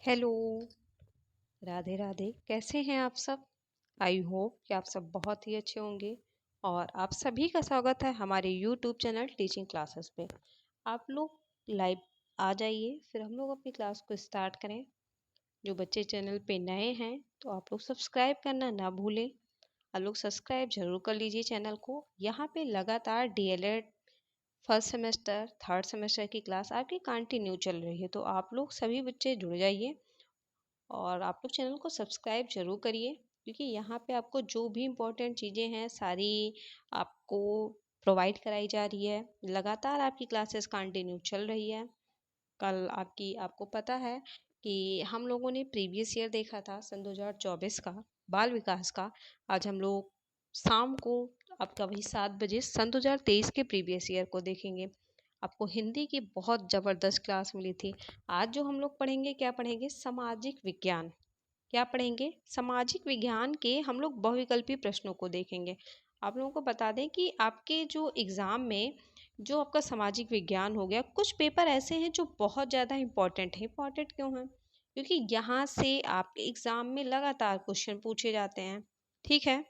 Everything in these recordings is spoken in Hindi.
हेलो। राधे राधे। कैसे हैं आप सब? आई होप कि आप सब बहुत ही अच्छे होंगे। और आप सभी का स्वागत है हमारे यूट्यूब चैनल टीचिंग क्लासेस पे। आप लोग लाइव आ जाइए, फिर हम लोग अपनी क्लास को स्टार्ट करें। जो बच्चे चैनल पे नए हैं तो आप लोग सब्सक्राइब करना ना भूलें। आप लोग सब्सक्राइब जरूर कर लीजिए चैनल को। यहाँ पे लगातार DElEd first semester third semester की क्लास आपकी कंटिन्यू चल रही है, तो आप लोग सभी बच्चे जुड़ जाइए और आप लोग चैनल को सब्सक्राइब जरूर करिए, क्योंकि यहाँ पे आपको जो भी इम्पोर्टेंट चीज़ें हैं सारी आपको प्रोवाइड कराई जा रही है। लगातार आपकी क्लासेस कंटिन्यू चल रही है। कल आपको पता है कि हम लोगों ने प्रीवियस ईयर देखा था सन 2024 का बाल विकास का। आज हम लोग शाम को आपका वही 7 बजे सन 2023 के प्रीवियस ईयर को देखेंगे। आपको हिंदी की बहुत ज़बरदस्त क्लास मिली थी। आज जो हम लोग पढ़ेंगे, क्या पढ़ेंगे? सामाजिक विज्ञान। क्या पढ़ेंगे? सामाजिक विज्ञान के हम लोग बहुविकल्पी प्रश्नों को देखेंगे। आप लोगों को बता दें कि आपके जो एग्ज़ाम में जो आपका सामाजिक विज्ञान हो गया, कुछ पेपर ऐसे हैं जो बहुत ज़्यादा इम्पोर्टेंट हैं। इम्पोर्टेंट क्यों हैं? क्योंकि यहाँ से आपके एग्ज़ाम में लगातार क्वेश्चन पूछे जाते हैं। ठीक है,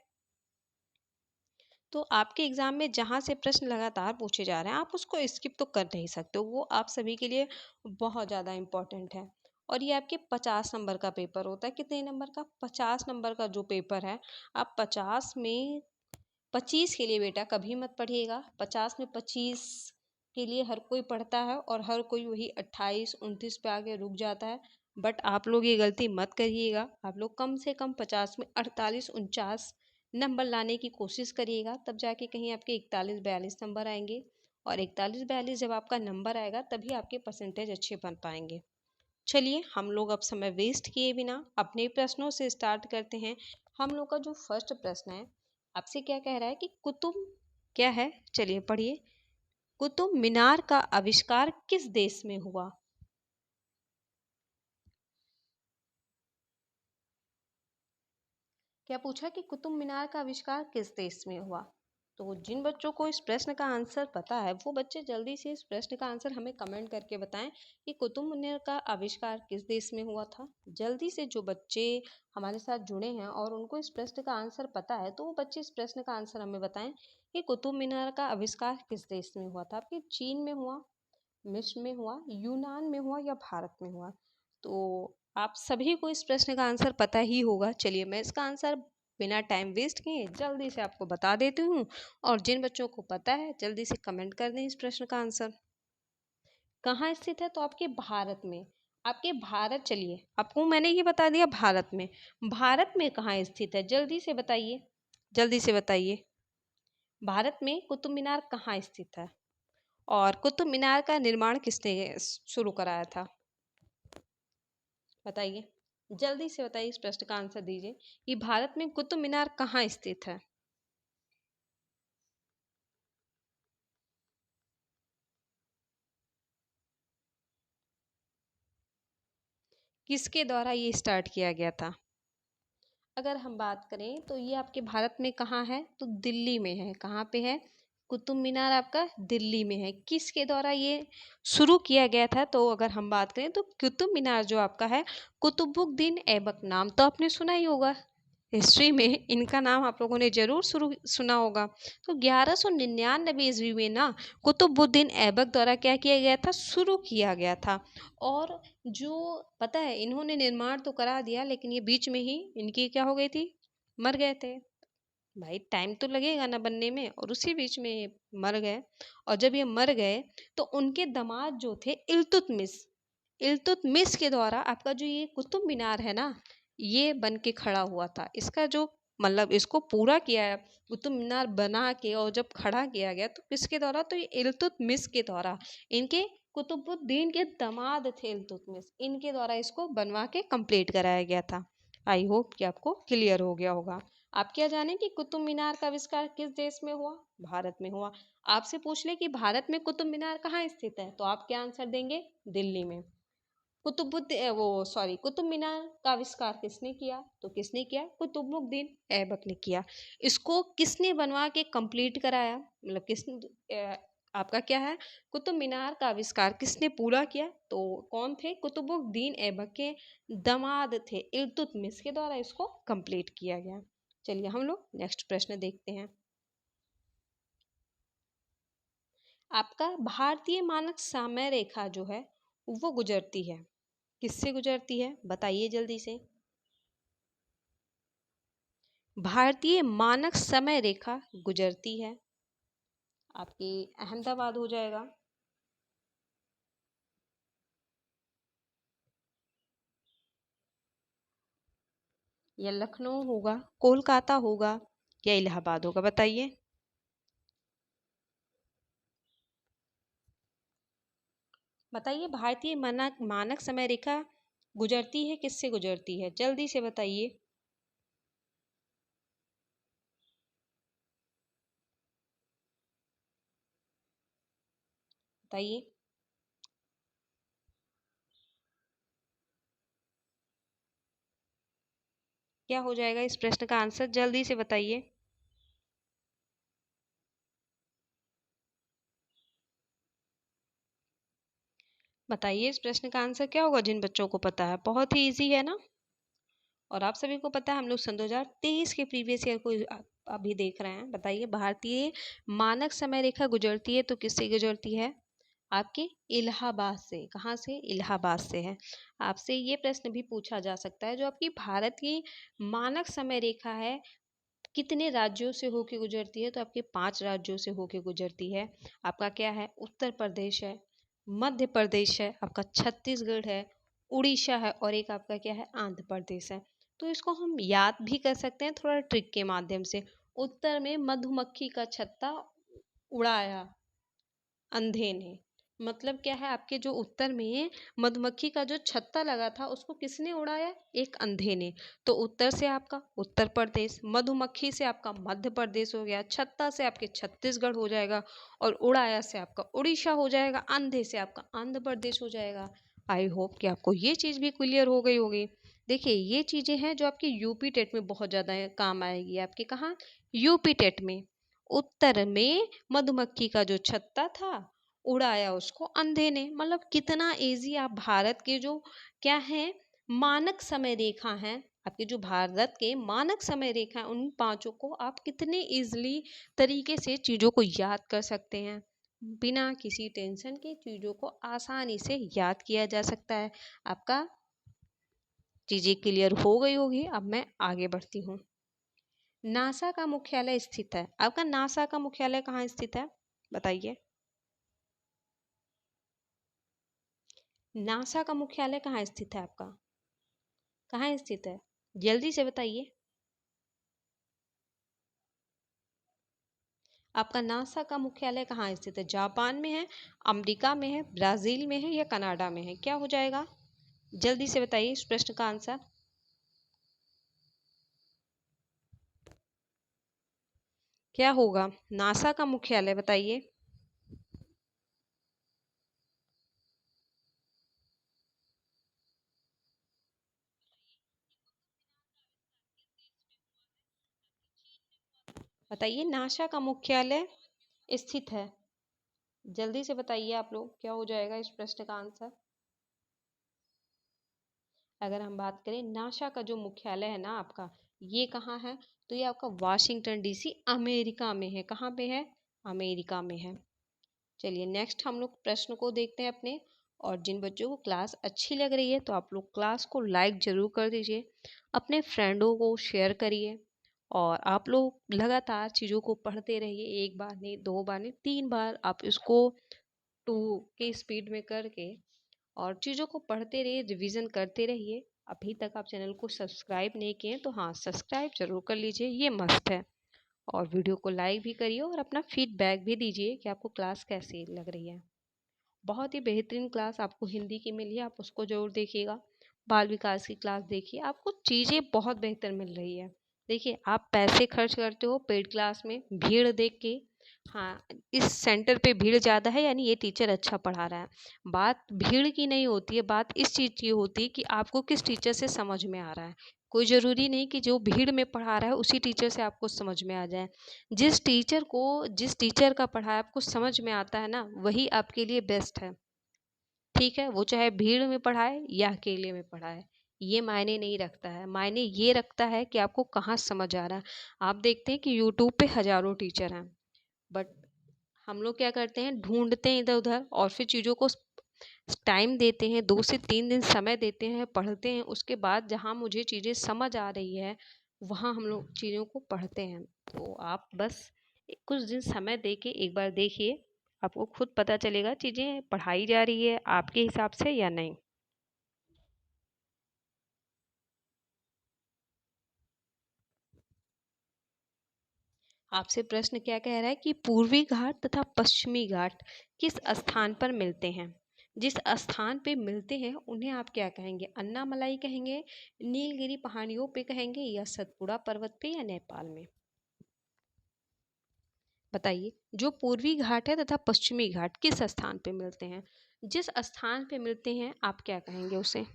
तो आपके एग्ज़ाम में जहाँ से प्रश्न लगातार पूछे जा रहे हैं, आप उसको स्किप तो कर नहीं सकते हो। वो आप सभी के लिए बहुत ज़्यादा इम्पोर्टेंट है। और ये आपके 50 नंबर का पेपर होता है। कितने नंबर का? 50 नंबर का जो पेपर है। आप 50 में 25 के लिए बेटा कभी मत पढ़िएगा। 50 में 25 के लिए हर कोई पढ़ता है और हर कोई वही 28 29 पे आके रुक जाता है। बट आप लोग ये गलती मत करिएगा। आप लोग कम से कम 50 में 48 49 नंबर लाने की कोशिश करिएगा, तब जाके कहीं आपके 41 42 नंबर आएंगे। और 41 42 जब आपका नंबर आएगा तभी आपके परसेंटेज अच्छे बन पाएंगे। चलिए, हम लोग अब समय वेस्ट किए बिना अपने प्रश्नों से स्टार्ट करते हैं। हम लोग का जो फर्स्ट प्रश्न है, आपसे क्या कह रहा है कि कुतुब क्या है? चलिए पढ़िए। कुतुब मीनार का आविष्कार किस देश में हुआ? क्या पूछा कि कुतुब मीनार का आविष्कार किस देश में हुआ? तो जिन बच्चों को इस प्रश्न का आंसर पता है वो बच्चे जल्दी से इस प्रश्न का आंसर हमें कमेंट करके बताएं कि कुतुब मीनार का आविष्कार किस देश में हुआ था। जल्दी से जो बच्चे हमारे साथ जुड़े हैं और उनको इस प्रश्न का आंसर पता है, तो वो बच्चे इस प्रश्न का आंसर हमें बताएं कि कुतुब मीनार का आविष्कार किस देश में हुआ था। आपके चीन में हुआ, मिस्र में हुआ, यूनान में हुआ या भारत में हुआ? तो आप सभी को इस प्रश्न का आंसर पता ही होगा। चलिए, मैं इसका आंसर बिना टाइम वेस्ट किए जल्दी से आपको बता देती हूँ। और जिन बच्चों को पता है जल्दी से कमेंट कर दें इस प्रश्न का आंसर। कहाँ स्थित है? तो आपके भारत में। आपके भारत, चलिए आपको मैंने ये बता दिया भारत में। भारत में कहाँ स्थित है? जल्दी से बताइए, जल्दी से बताइए। भारत में कुतुब मीनार कहाँ स्थित है? और कुतुब मीनार का निर्माण किसने शुरू कराया था? बताइए, जल्दी से बताइए, इस प्रश्न का आंसर दीजिए कि भारत में कुतुब मीनार कहाँ स्थित है। किसके द्वारा ये स्टार्ट किया गया था? अगर हम बात करें तो ये आपके भारत में कहाँ है? तो दिल्ली में है। कहाँ पे है? कुतुब मीनार आपका दिल्ली में है। किसके द्वारा ये शुरू किया गया था? तो अगर हम बात करें तो कुतुब मीनार जो आपका है, कुतुबुद्दीन ऐबक, नाम तो आपने सुना ही होगा। हिस्ट्री में इनका नाम आप लोगों ने जरूर सुना होगा। तो 1199 ईस्वी में ना कुतुबुद्दीन ऐबक द्वारा क्या किया गया था? शुरू किया गया था। और जो पता है, इन्होंने निर्माण तो करा दिया लेकिन ये बीच में ही इनकी क्या हो गई थी? मर गए थे। भाई टाइम तो लगेगा ना बनने में, और उसी बीच में ये मर गए। और जब ये मर गए तो उनके दामाद जो थे इल्तुतमिश, इल्तुतमिश के द्वारा आपका जो ये कुतुब मीनार है ना, ये बन के खड़ा हुआ था। इसका जो मतलब इसको पूरा किया है, कुतुब मीनार बना के और जब खड़ा किया गया तो किसके द्वारा? तो ये इल्तुतमिश के द्वारा। इनके कुतुबुद्दीन के दामाद थे इल्तुतमिश, इनके द्वारा इसको बनवा के कंप्लीट कराया गया था। आई होप कि आपको क्लियर हो गया होगा। आप क्या जाने कि कुतुब मीनार का आविष्कार किस देश में हुआ? भारत में हुआ। आपसे पूछ ले कि भारत में कुतुब मीनार कहाँ स्थित है, तो आप क्या आंसर देंगे? दिल्ली में। कुतुब मीनार का आविष्कार किसने किया? तो किसने किया? कुतुबुद्दीन ऐबक ने किया। इसको किसने बनवा के कंप्लीट कराया? मतलब किसने आपका क्या है, कुतुब मीनार का आविष्कार किसने पूरा किया? तो कौन थे? कुतुबुद्दीन ऐबक के दामाद थे इल्तुतमिश के द्वारा इसको कंप्लीट किया गया। चलिए हम लोग नेक्स्ट प्रश्न देखते हैं। आपका भारतीय मानक समय रेखा जो है वो गुजरती है, किससे गुजरती है बताइए जल्दी से। भारतीय मानक समय रेखा गुजरती है, आपकी अहमदाबाद हो जाएगा, या लखनऊ होगा, कोलकाता होगा, या इलाहाबाद होगा, बताइए। बताइए भारतीय मानक मानक समय रेखा गुजरती है, किससे गुजरती है, जल्दी से बताइए। बताइए क्या हो जाएगा इस प्रश्न का आंसर, जल्दी से बताइए। बताइए इस प्रश्न का आंसर क्या होगा, जिन बच्चों को पता है, बहुत ही इजी है ना। और आप सभी को पता है, हम लोग सन 2023 के प्रीवियस ईयर को अभी देख रहे हैं। बताइए भारतीय मानक समय रेखा गुजरती है तो किससे गुजरती है? आपके इलाहाबाद से। कहाँ से? इलाहाबाद से है। आपसे ये प्रश्न भी पूछा जा सकता है, जो आपकी भारत की मानक समय रेखा है कितने राज्यों से होके गुजरती है? तो आपके 5 राज्यों से होके गुजरती है। आपका क्या है? उत्तर प्रदेश है, मध्य प्रदेश है, आपका छत्तीसगढ़ है, उड़ीसा है, और एक आपका क्या है? आंध्र प्रदेश है। तो इसको हम याद भी कर सकते हैं थोड़ा ट्रिक के माध्यम से। उत्तर में मधुमक्खी का छत्ता उड़ाया अंधे ने, मतलब क्या है, आपके जो उत्तर में मधुमक्खी का जो छत्ता लगा था उसको किसने उड़ाया? एक अंधे ने। तो उत्तर से आपका उत्तर प्रदेश, मधुमक्खी से आपका मध्य प्रदेश हो गया, छत्ता से आपके छत्तीसगढ़ हो जाएगा, और उड़ाया से आपका उड़ीसा हो जाएगा, अंधे से आपका आंध्र प्रदेश हो जाएगा। आई होप कि आपको ये चीज़ भी क्लियर हो गई होगी। देखिए ये चीज़ें हैं जो आपके यूपी टेट में बहुत ज़्यादा काम आएगी। आपके कहाँ? यूपी टेट में। उत्तर में मधुमक्खी का जो छत्ता था उड़ाया उसको अंधे ने, मतलब कितना इजी। आप भारत के जो क्या है मानक समय रेखा हैं, आपके जो भारत के मानक समय रेखा है, उन पांचों को आप कितने इजली तरीके से चीज़ों को याद कर सकते हैं। बिना किसी टेंशन के चीज़ों को आसानी से याद किया जा सकता है। आपका चीज़ें क्लियर हो गई होगी। अब मैं आगे बढ़ती हूँ। नासा का मुख्यालय स्थित है, आपका नासा का मुख्यालय कहाँ स्थित है बताइए। नासा का मुख्यालय कहाँ स्थित है आपका? कहाँ स्थित है? जल्दी से बताइए। आपका नासा का मुख्यालय कहाँ स्थित है? जापान में है, अमेरिका में है, ब्राजील में है, या कनाडा में है? क्या हो जाएगा? जल्दी से बताइए इस प्रश्न का आंसर। क्या होगा नासा का मुख्यालय, बताइए। बताइए नासा का मुख्यालय स्थित है, जल्दी से बताइए आप लोग, क्या हो जाएगा इस प्रश्न का आंसर। अगर हम बात करें नासा का जो मुख्यालय है ना आपका, ये कहाँ है? तो ये आपका वाशिंगटन डीसी अमेरिका में है। कहाँ पे है? अमेरिका में है। चलिए नेक्स्ट हम लोग प्रश्न को देखते हैं अपने। और जिन बच्चों को क्लास अच्छी लग रही है तो आप लोग क्लास को लाइक ज़रूर कर दीजिए, अपने फ्रेंडों को शेयर करिए, और आप लोग लगातार चीज़ों को पढ़ते रहिए। एक बार नहीं, दो बार नहीं, 3 बार आप इसको 2 की स्पीड में करके और चीज़ों को पढ़ते रहिए, रिवीजन करते रहिए। अभी तक आप चैनल को सब्सक्राइब नहीं किए तो हाँ सब्सक्राइब जरूर कर लीजिए, ये मस्त है। और वीडियो को लाइक भी करिए और अपना फीडबैक भी दीजिए कि आपको क्लास कैसी लग रही है। बहुत ही बेहतरीन क्लास आपको हिंदी की मिली है, आप उसको ज़रूर देखिएगा। बाल विकास की क्लास देखिए, आपको चीज़ें बहुत बेहतर मिल रही है। देखिए आप पैसे खर्च करते हो पेड क्लास में भीड़ देख के, हाँ इस सेंटर पे भीड़ ज़्यादा है यानी ये टीचर अच्छा पढ़ा रहा है। बात भीड़ की नहीं होती है, बात इस चीज़ की होती है कि आपको किस टीचर से समझ में आ रहा है। कोई ज़रूरी नहीं कि जो भीड़ में पढ़ा रहा है उसी टीचर से आपको समझ में आ जाए। जिस टीचर का पढ़ाया आपको समझ में आता है ना, वही आपके लिए बेस्ट है। ठीक है, वो चाहे भीड़ में पढ़ाए या अकेले में पढ़ाए, ये मायने नहीं रखता है। मायने ये रखता है कि आपको कहाँ समझ आ रहा है। आप देखते हैं कि यूट्यूब पे हज़ारों टीचर हैं, बट हम लोग क्या करते हैं, ढूँढते हैं इधर-उधर और फिर चीज़ों को टाइम देते हैं, 2 से 3 दिन समय देते हैं, पढ़ते हैं। उसके बाद जहाँ मुझे चीज़ें समझ आ रही है, वहाँ हम लोग चीज़ों को पढ़ते हैं। तो आप बस कुछ दिन समय दे के एक बार देखिए, आपको खुद पता चलेगा चीज़ें पढ़ाई जा रही है आपके हिसाब से या नहीं। आपसे प्रश्न क्या कह रहा है कि पूर्वी घाट तथा पश्चिमी घाट किस स्थान पर मिलते हैं? जिस स्थान पे मिलते हैं उन्हें आप क्या कहेंगे? अन्नामलाई कहेंगे, नीलगिरी पहाड़ियों पे कहेंगे या सतपुड़ा पर्वत पे या नेपाल में? बताइए। जो पूर्वी घाट है तथा पश्चिमी घाट किस स्थान पे मिलते हैं? जिस स्थान पे मिलते हैं आप क्या कहेंगे उसे?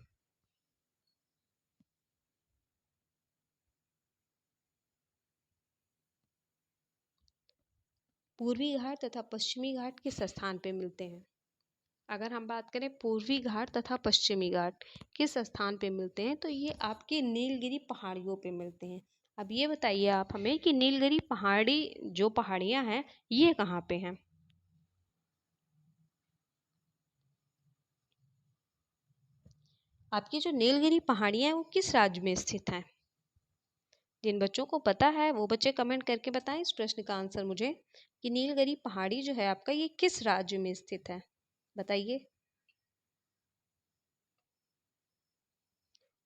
पूर्वी घाट तथा पश्चिमी घाट किस स्थान पे मिलते हैं? अगर हम बात करें पूर्वी घाट तथा पश्चिमी घाट किस स्थान पे मिलते हैं, तो ये आपके नीलगिरी पहाड़ियों पे मिलते हैं। अब ये बताइए आप हमें कि नीलगिरी पहाड़ी जो पहाड़ियाँ हैं ये कहाँ पे हैं? आपकी जो नीलगिरी पहाड़ियाँ हैं वो किस राज्य में स्थित हैं? जिन बच्चों को पता है वो बच्चे कमेंट करके बताएं इस प्रश्न का आंसर मुझे, कि नीलगिरी पहाड़ी जो है आपका ये किस राज्य में स्थित है? बताइए।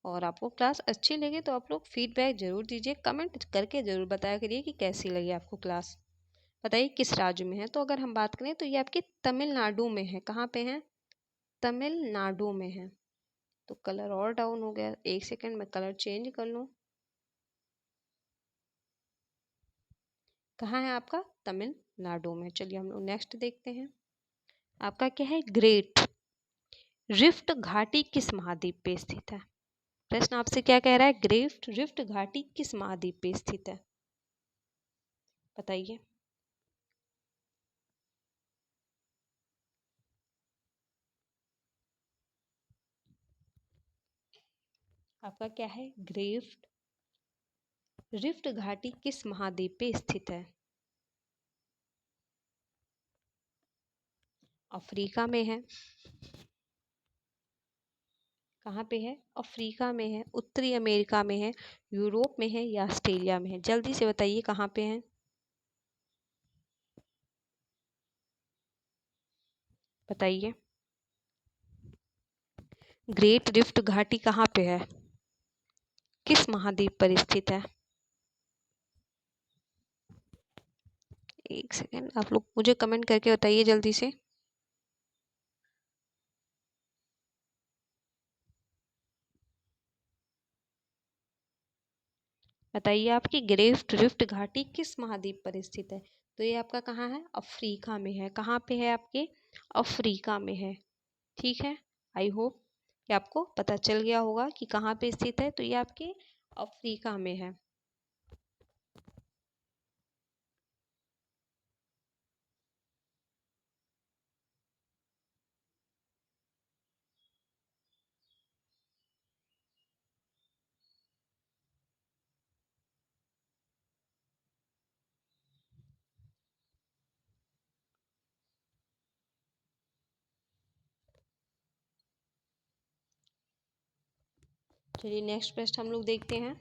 और आपको क्लास अच्छी लगे तो आप लोग फीडबैक ज़रूर दीजिए, कमेंट करके ज़रूर बताया करिए कि कैसी लगी आपको क्लास। बताइए किस राज्य में है? तो अगर हम बात करें तो ये आपके तमिलनाडु में है। कहाँ पे है? तमिलनाडु में है। तो कलर और डाउन हो गया, एक सेकंड में कलर चेंज कर लूँ। कहाँ है आपका? तमिलनाडु में। चलिए हम लोग नेक्स्ट देखते हैं। आपका क्या है? ग्रेट रिफ्ट घाटी किस महाद्वीप पे स्थित है? प्रश्न आपसे क्या कह रहा है? ग्रेट रिफ्ट घाटी किस महाद्वीप पे स्थित है? बताइए। आपका क्या है? ग्रेट रिफ्ट घाटी किस महाद्वीप पे स्थित है? अफ्रीका में है। कहाँ पे है? अफ्रीका में है, उत्तरी अमेरिका में है, यूरोप में है या ऑस्ट्रेलिया में है? जल्दी से बताइए कहाँ पे है? बताइए। ग्रेट रिफ्ट घाटी कहाँ पे है? किस महाद्वीप पर स्थित है? एक सेकेंड, आप लोग मुझे कमेंट करके बताइए जल्दी से। बताइए आपकी ग्रेट रिफ्ट घाटी किस महाद्वीप पर स्थित है? तो ये आपका कहाँ है? अफ्रीका में है। कहाँ पे है आपके? अफ्रीका में है। ठीक है। आई होप कि आपको पता चल गया होगा कि कहाँ पे स्थित है। तो ये आपके अफ्रीका में है। चलिए नेक्स्ट प्रश्न हम लोग देखते हैं।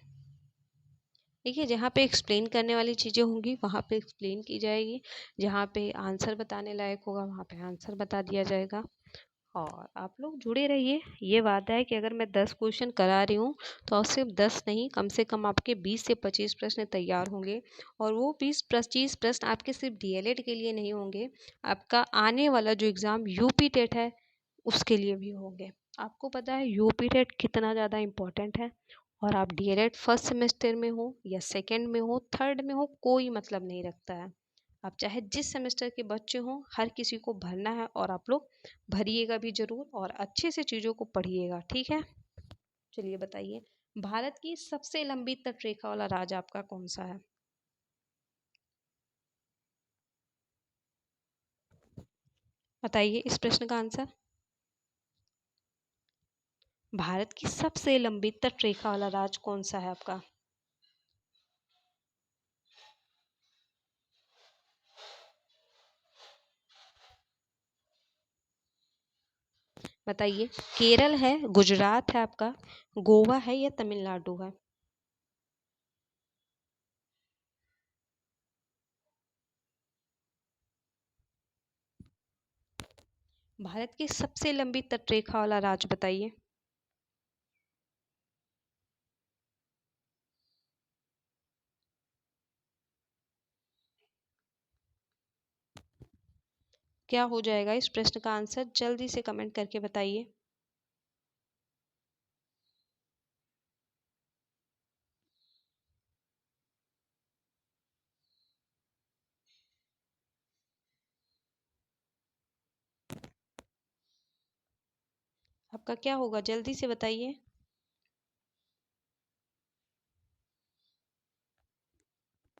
देखिए, जहाँ पे एक्सप्लेन करने वाली चीज़ें होंगी वहाँ पे एक्सप्लेन की जाएगी, जहाँ पे आंसर बताने लायक होगा वहाँ पे आंसर बता दिया जाएगा। और आप लोग जुड़े रहिए। ये वादा है कि अगर मैं 10 क्वेश्चन करा रही हूँ तो और सिर्फ 10 नहीं, कम से कम आपके 20 से 25 प्रश्न तैयार होंगे। और वो 20-25 प्रश्न आपके सिर्फ डीएलएड के लिए नहीं होंगे, आपका आने वाला जो एग्ज़ाम यूपी टेट है उसके लिए भी होंगे। आपको पता है यूपी टेट कितना ज़्यादा इम्पोर्टेंट है। और आप डीएलएड फर्स्ट सेमेस्टर में हो या सेकंड में हो, थर्ड में हो, कोई मतलब नहीं रखता है। आप चाहे जिस सेमेस्टर के बच्चे हों, हर किसी को भरना है और आप लोग भरिएगा भी ज़रूर और अच्छे से चीज़ों को पढ़िएगा। ठीक है। चलिए बताइए। भारत की सबसे लंबी तटरेखा वाला राज्य आपका कौन सा है? बताइए इस प्रश्न का आंसर। भारत की सबसे लंबी तटरेखा वाला राज्य कौन सा है आपका? बताइए, केरल है, गुजरात है आपका, गोवा है या तमिलनाडु है? भारत की सबसे लंबी तटरेखा वाला राज्य बताइए। क्या हो जाएगा इस प्रश्न का आंसर? जल्दी से कमेंट करके बताइए। आपका क्या होगा? जल्दी से बताइए।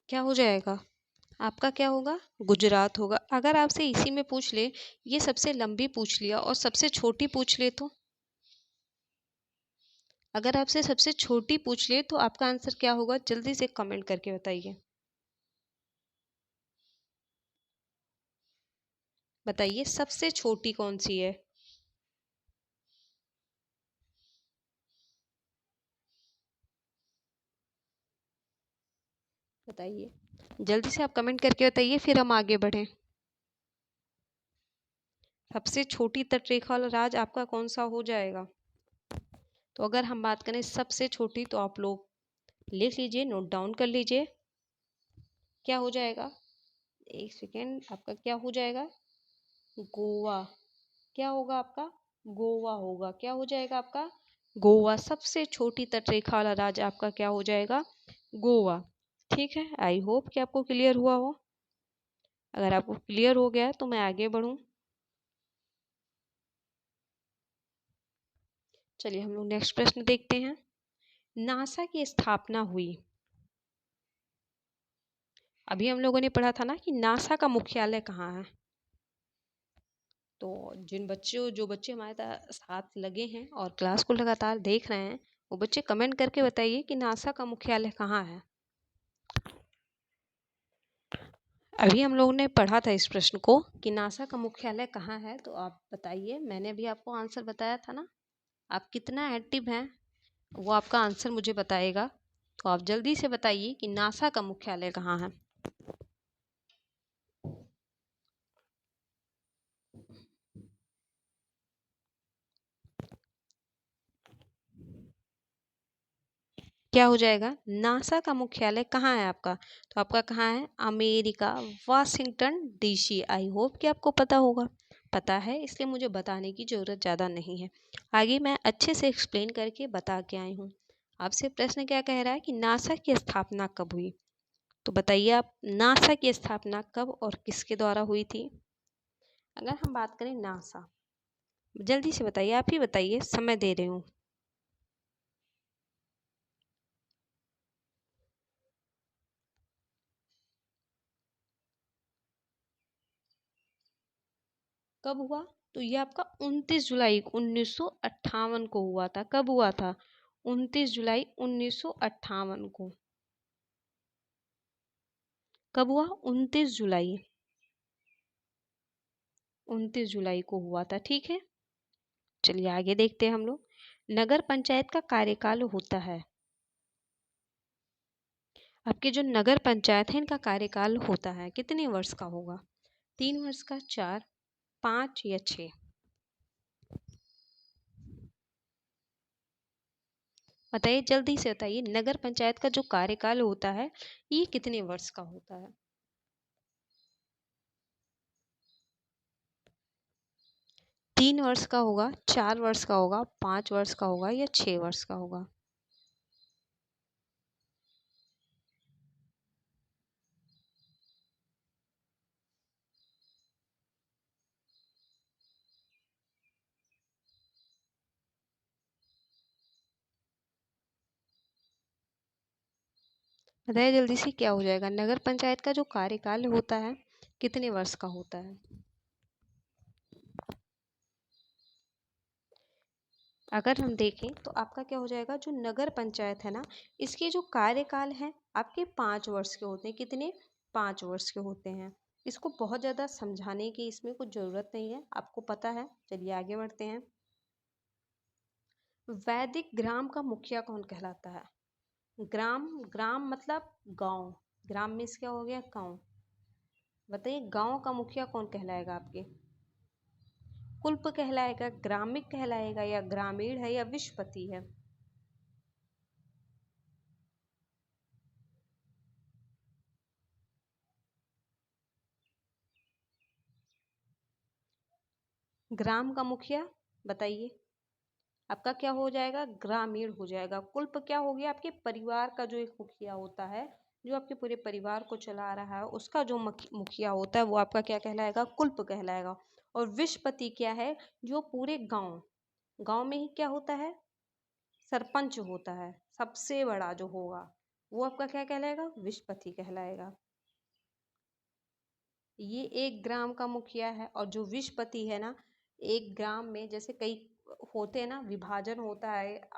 क्या हो जाएगा? आपका क्या होगा? गुजरात होगा। अगर आपसे इसी में पूछ ले, ये सबसे लंबी पूछ लिया और सबसे छोटी पूछ ले तो? अगर आपसे सबसे छोटी पूछ ले तो आपका आंसर क्या होगा? जल्दी से कमेंट करके बताइए। बताइए सबसे छोटी कौन सी है? बताइए, जल्दी से आप कमेंट करके बताइए, फिर हम आगे बढ़ें। सबसे छोटी तटरेखा वाला राज्य आपका कौन सा हो जाएगा? तो अगर हम बात करें सबसे छोटी, तो आप लोग लिख लीजिए, नोट डाउन कर लीजिए। क्या हो जाएगा? एक सेकेंड, आपका क्या हो जाएगा? गोवा। क्या होगा आपका? गोवा होगा। क्या हो जाएगा आपका? गोवा। सबसे छोटी तटरेखा वाला राज्य आपका क्या हो जाएगा? गोवा। ठीक है, आई होप कि आपको क्लियर हुआ हो। अगर आपको क्लियर हो गया तो मैं आगे बढ़ूं। चलिए हम लोग नेक्स्ट प्रश्न देखते हैं। नासा की स्थापना हुई। अभी हम लोगों ने पढ़ा था ना कि नासा का मुख्यालय कहाँ है। तो जो बच्चे हमारे साथ लगे हैं और क्लास को लगातार देख रहे हैं, वो बच्चे कमेंट करके बताइए कि नासा का मुख्यालय कहाँ है। अभी हम लोगों ने पढ़ा था इस प्रश्न को कि नासा का मुख्यालय कहाँ है, तो आप बताइए। मैंने भी आपको आंसर बताया था ना। आप कितना एक्टिव हैं वो आपका आंसर मुझे बताएगा। तो आप जल्दी से बताइए कि नासा का मुख्यालय कहाँ है। क्या हो जाएगा? नासा का मुख्यालय कहाँ है आपका? तो आपका कहाँ है? America, Washington DC. I hope कि आपको पता होगा। पता है, इसलिए मुझे बताने की ज़रूरत ज़्यादा नहीं है। आगे मैं अच्छे से एक्सप्लेन करके बता के आई हूँ। आपसे प्रश्न क्या कह रहा है कि नासा की स्थापना कब हुई? तो बताइए आप, नासा की स्थापना कब और किसके द्वारा हुई थी? अगर हम बात करें नासा, जल्दी से बताइए, आप ही बताइए, समय दे रही हूँ। कब हुआ? तो ये आपका 29 जुलाई 1958 को हुआ था। कब हुआ था? 29 जुलाई 1958 को। कब हुआ? 29 जुलाई। 29 जुलाई को हुआ था। ठीक है, चलिए आगे देखते हैं हम लोग। नगर पंचायत का कार्यकाल होता है। आपके जो नगर पंचायत है, इनका कार्यकाल होता है कितने वर्ष का होगा? 3 वर्ष का, 4, 5 या 6? बताइए, जल्दी से बताइए, नगर पंचायत का जो कार्यकाल होता है ये कितने वर्ष का होता है? 3 वर्ष का होगा, 4 वर्ष का होगा, 5 वर्ष का होगा या 6 वर्ष का होगा? बताइए जल्दी से क्या हो जाएगा। नगर पंचायत का जो कार्यकाल होता है कितने वर्ष का होता है? अगर हम देखें तो आपका क्या हो जाएगा, जो नगर पंचायत है ना, इसके जो कार्यकाल है आपके 5 वर्ष के होते हैं। कितने? 5 वर्ष के होते हैं। इसको बहुत ज़्यादा समझाने की इसमें कुछ ज़रूरत नहीं है, आपको पता है। चलिए आगे बढ़ते हैं। वैदिक ग्राम का मुखिया कौन कहलाता है? ग्राम, ग्राम मतलब गांव। ग्राम मीन्स क्या हो गया? गांव। बताइए गांव का मुखिया कौन कहलाएगा आपके? कुल्प कहलाएगा, ग्रामिक कहलाएगा, या ग्रामीण है, या विश्वपति है? ग्राम का मुखिया बताइए। आपका क्या हो जाएगा? ग्रामीण हो जाएगा। कुल्प क्या हो गया? आपके परिवार का जो एक मुखिया होता है, जो आपके पूरे परिवार को चला रहा है, उसका जो मुखिया होता है वो आपका क्या कहलाएगा? कुल्प कहलाएगा। और विश्वपति क्या है? जो पूरे गांव, गांव में ही क्या होता है? सरपंच होता है, सबसे बड़ा जो होगा वो आपका क्या कहलाएगा? विश्वपति कहलाएगा। ये एक ग्राम का मुखिया है। और जो विश्वपति है ना, एक ग्राम में जैसे कई होते हैं ना, विभाजन होता है,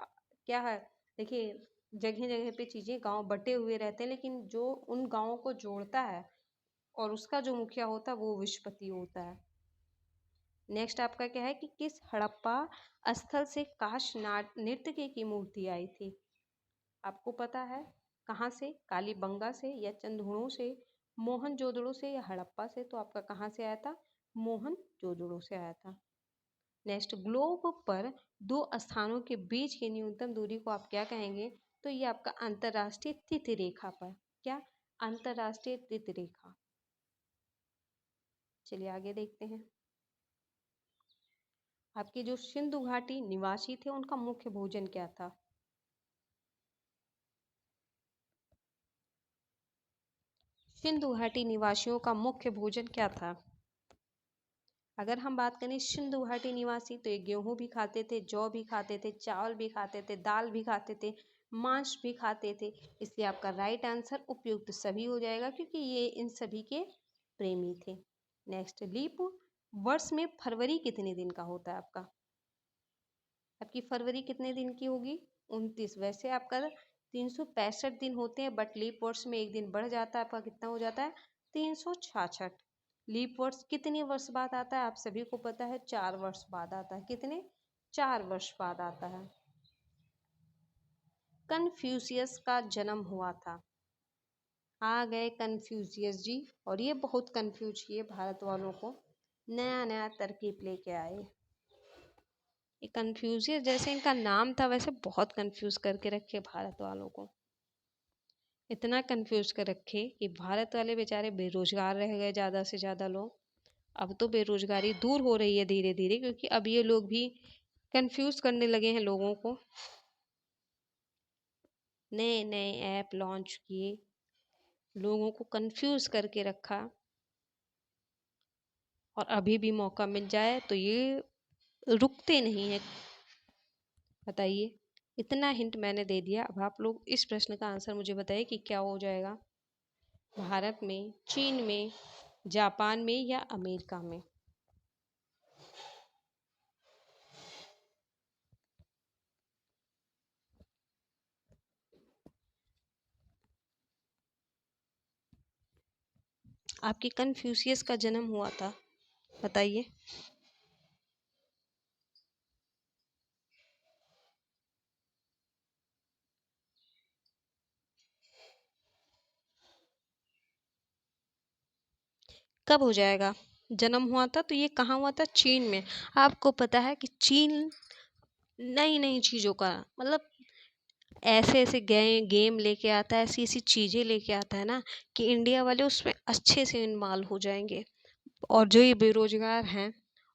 क्या है, देखिए जगह जगह पे चीजें गांव बटे हुए रहते हैं, लेकिन जो उन गांवों को जोड़ता है और उसका जो मुखिया होता है वो विश्वपति होता है। नेक्स्ट आपका क्या है कि किस हड़प्पा स्थल से काश नृत्य की मूर्ति आई थी? आपको पता है कहाँ से? कालीबंगा से, या चंदहुड़ो से, मोहनजोदड़ो से, या हड़प्पा से? तो आपका कहाँ से आया था? मोहनजोदड़ो से आया था। नेक्स्ट, ग्लोब पर दो स्थानों के बीच की न्यूनतम दूरी को आप क्या कहेंगे? तो ये आपका अंतरराष्ट्रीय तिथि रेखा पर, क्या? अंतरराष्ट्रीय तिथि रेखा। चलिए आगे देखते हैं। आपके जो सिंधु घाटी निवासी थे उनका मुख्य भोजन क्या था? सिंधु घाटी निवासियों का मुख्य भोजन क्या था? अगर हम बात करें सिंधु घाटी निवासी, तो ये गेहूं भी खाते थे, जौ भी खाते थे, चावल भी खाते थे, दाल भी खाते थे, मांस भी खाते थे। इसलिए आपका राइट आंसर उपयुक्त सभी हो जाएगा, क्योंकि ये इन सभी के प्रेमी थे। नेक्स्ट, लीप वर्ष में फरवरी कितने दिन का होता है आपका? आपकी फरवरी कितने दिन की होगी? 29। वैसे आपका 365 दिन होते हैं, बट लीप वर्ष में एक दिन बढ़ जाता है। आपका कितना हो जाता है? 366। लीप वर्ष कितने वर्ष बाद आता है? आप सभी को पता है 4 वर्ष बाद आता है। कितने? 4 वर्ष बाद आता है। कन्फ्यूशियस का जन्म हुआ था। आ गए कन्फ्यूशियस जी, और ये बहुत कन्फ्यूज किए भारत वालों को, नया नया तरकीब लेके आए। ये कन्फ्यूजियस जैसे इनका नाम था, वैसे बहुत कंफ्यूज करके रखे भारत वालों को। इतना कंफ्यूज कर रखे कि भारत वाले बेचारे बेरोजगार रह गए, ज़्यादा से ज़्यादा लोग। अब तो बेरोजगारी दूर हो रही है धीरे धीरे, क्योंकि अब ये लोग भी कंफ्यूज करने लगे हैं लोगों को। नए नए ऐप लॉन्च किए, लोगों को कंफ्यूज करके रखा। और अभी भी मौका मिल जाए तो ये रुकते नहीं है। बताइए, इतना हिंट मैंने दे दिया। अब आप लोग इस प्रश्न का आंसर मुझे बताइए कि क्या हो जाएगा। भारत में, चीन में, जापान में, या अमेरिका में? आपके कन्फ्यूशियस का जन्म हुआ था, बताइए। कब हो जाएगा? जन्म हुआ था तो ये कहाँ हुआ था? चीन में। आपको पता है कि चीन नई नई चीज़ों का, मतलब ऐसे ऐसे गेम लेके आता है, ऐसी ऐसी चीज़ें लेके आता है ना, कि इंडिया वाले उसमें अच्छे से इन्वॉल्व हो जाएंगे। और जो ये बेरोजगार हैं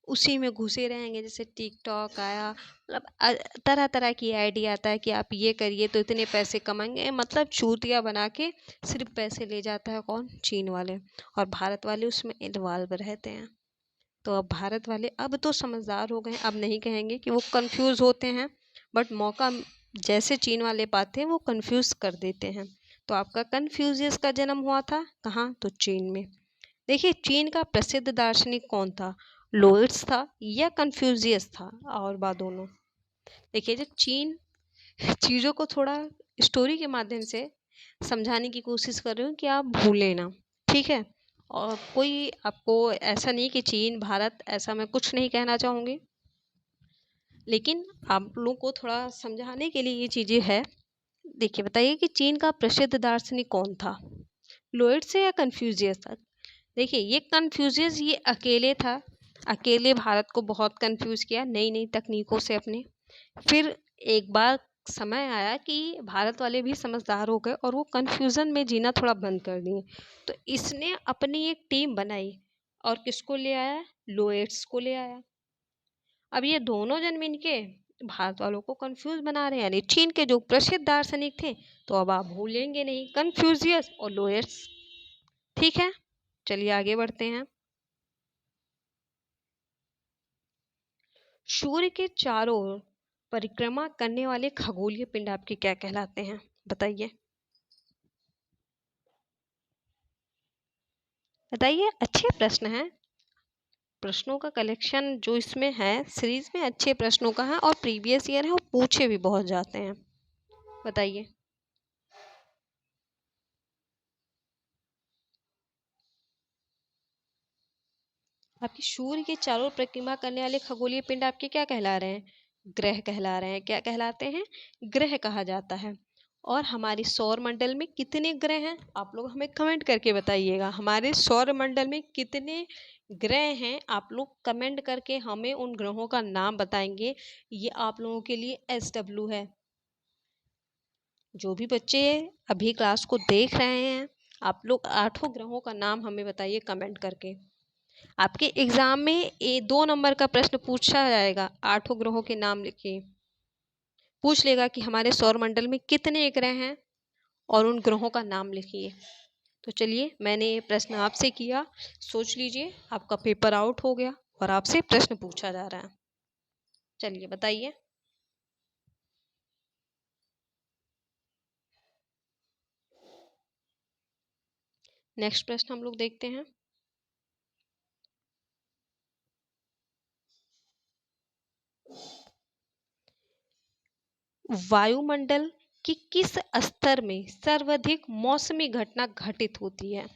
उसी में घुसे रहेंगे। जैसे टिकटॉक आया, मतलब तरह तरह की आइडिया आता है कि आप ये करिए तो इतने पैसे कमाएंगे, मतलब चूतिया बना के सिर्फ पैसे ले जाता है कौन? चीन वाले। और भारत वाले उसमें इन्वॉल्व रहते हैं। तो अब भारत वाले अब तो समझदार हो गए, अब नहीं कहेंगे कि वो कंफ्यूज होते हैं, बट मौका जैसे चीन वाले पाते हैं वो कंफ्यूज कर देते हैं। तो आपका कन्फ्यूशियस का जन्म हुआ था कहाँ? तो चीन में। देखिए चीन का प्रसिद्ध दार्शनिक कौन था? लोइट्स था या कन्फ्यूशियस था? और बात दोनों। देखिए जब चीन चीज़ों को थोड़ा स्टोरी के माध्यम से समझाने की कोशिश कर रही हूँ कि आप भूलें ना, ठीक है। और कोई आपको ऐसा नहीं कि चीन भारत, ऐसा मैं कुछ नहीं कहना चाहूँगी, लेकिन आप लोगों को थोड़ा समझाने के लिए ये चीज़ें है। देखिए बताइए कि चीन का प्रसिद्ध दार्शनिक कौन था? लोइट्स या कन्फ्यूशियस था? देखिए ये कन्फ्यूशियस ये अकेले था, अकेले भारत को बहुत कंफ्यूज किया नई नई तकनीकों से अपने। फिर एक बार समय आया कि भारत वाले भी समझदार हो गए और वो कन्फ्यूज़न में जीना थोड़ा बंद कर दिए। तो इसने अपनी एक टीम बनाई और किसको ले आया? लोएट्स को ले आया। अब ये दोनों जन मिलके भारत वालों को कंफ्यूज बना रहे हैं, यानी चीन के जो प्रसिद्ध दार्शनिक थे, तो अब आप भूलेंगे नहीं, कन्फ्यूजियस और लोएट्स। ठीक है, चलिए आगे बढ़ते हैं। सूर्य के चारों ओर परिक्रमा करने वाले खगोलीय पिंड आपके क्या कहलाते हैं? बताइए बताइए। अच्छे प्रश्न हैं, प्रश्नों का कलेक्शन जो इसमें है सीरीज में अच्छे प्रश्नों का है और प्रीवियस ईयर है और पूछे भी बहुत जाते हैं। बताइए। आपकी सूर्य के चारों ओर परिक्रमा करने वाले खगोलीय पिंड आपके क्या कहला रहे हैं? ग्रह कहला रहे हैं। क्या कहलाते हैं? ग्रह कहा जाता है। और हमारे सौर मंडल में कितने ग्रह हैं? आप लोग हमें कमेंट करके बताइएगा, हमारे सौर मंडल में कितने ग्रह हैं? आप लोग कमेंट करके हमें उन ग्रहों का नाम बताएंगे। ये आप लोगों के लिए SW है। जो भी बच्चे अभी क्लास को देख रहे हैं, आप लोग 8 ग्रहों का नाम हमें बताइए कमेंट करके। आपके एग्जाम में 2 नंबर का प्रश्न पूछा जाएगा, 8 ग्रहों के नाम लिखिए। पूछ लेगा कि हमारे सौर मंडल में कितने ग्रह हैं और उन ग्रहों का नाम लिखिए। तो चलिए, मैंने ये प्रश्न आपसे किया, सोच लीजिए आपका पेपर आउट हो गया और आपसे प्रश्न पूछा जा रहा है। चलिए बताइए। नेक्स्ट प्रश्न हम लोग देखते हैं। वायुमंडल की किस स्तर में सर्वाधिक मौसमी घटना घटित होती है?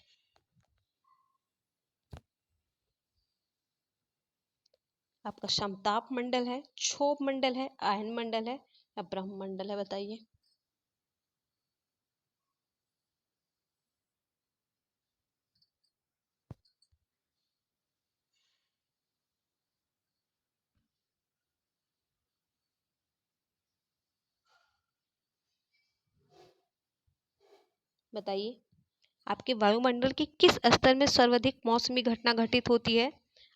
आपका समताप मंडल है, क्षोभ मंडल है, आयन मंडल है या ब्रह्म मंडल है? बताइए। बताइए आपके वायुमंडल के किस स्तर में सर्वाधिक मौसमी घटना घटित होती है?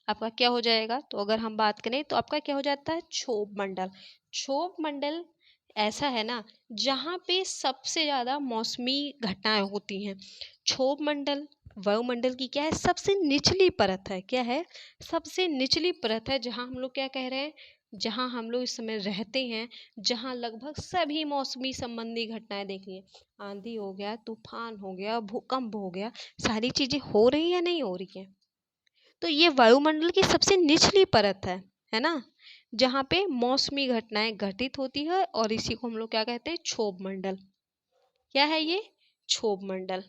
आपका क्या हो जाएगा? तो अगर हम बात करें तो आपका क्या हो जाता है? क्षोभ मंडल। क्षोभ मंडल ऐसा है ना जहाँ पे सबसे ज्यादा मौसमी घटनाएं होती हैं। क्षोभ मंडल वायुमंडल की क्या है? सबसे निचली परत है। क्या है? सबसे निचली परत है, जहाँ हम लोग क्या कह रहे हैं, जहाँ हम लोग इस समय रहते हैं, जहाँ लगभग सभी मौसमी संबंधी घटनाएं देखिए, आंधी हो गया, तूफान हो गया, भूकंप हो गया, सारी चीजें हो रही है नहीं हो रही है? तो ये वायुमंडल की सबसे निचली परत है ना, जहाँ पे मौसमी घटनाएं घटित होती है, और इसी को हम लोग क्या कहते हैं? क्षोभ मंडल। क्या है ये? क्षोभ मंडल।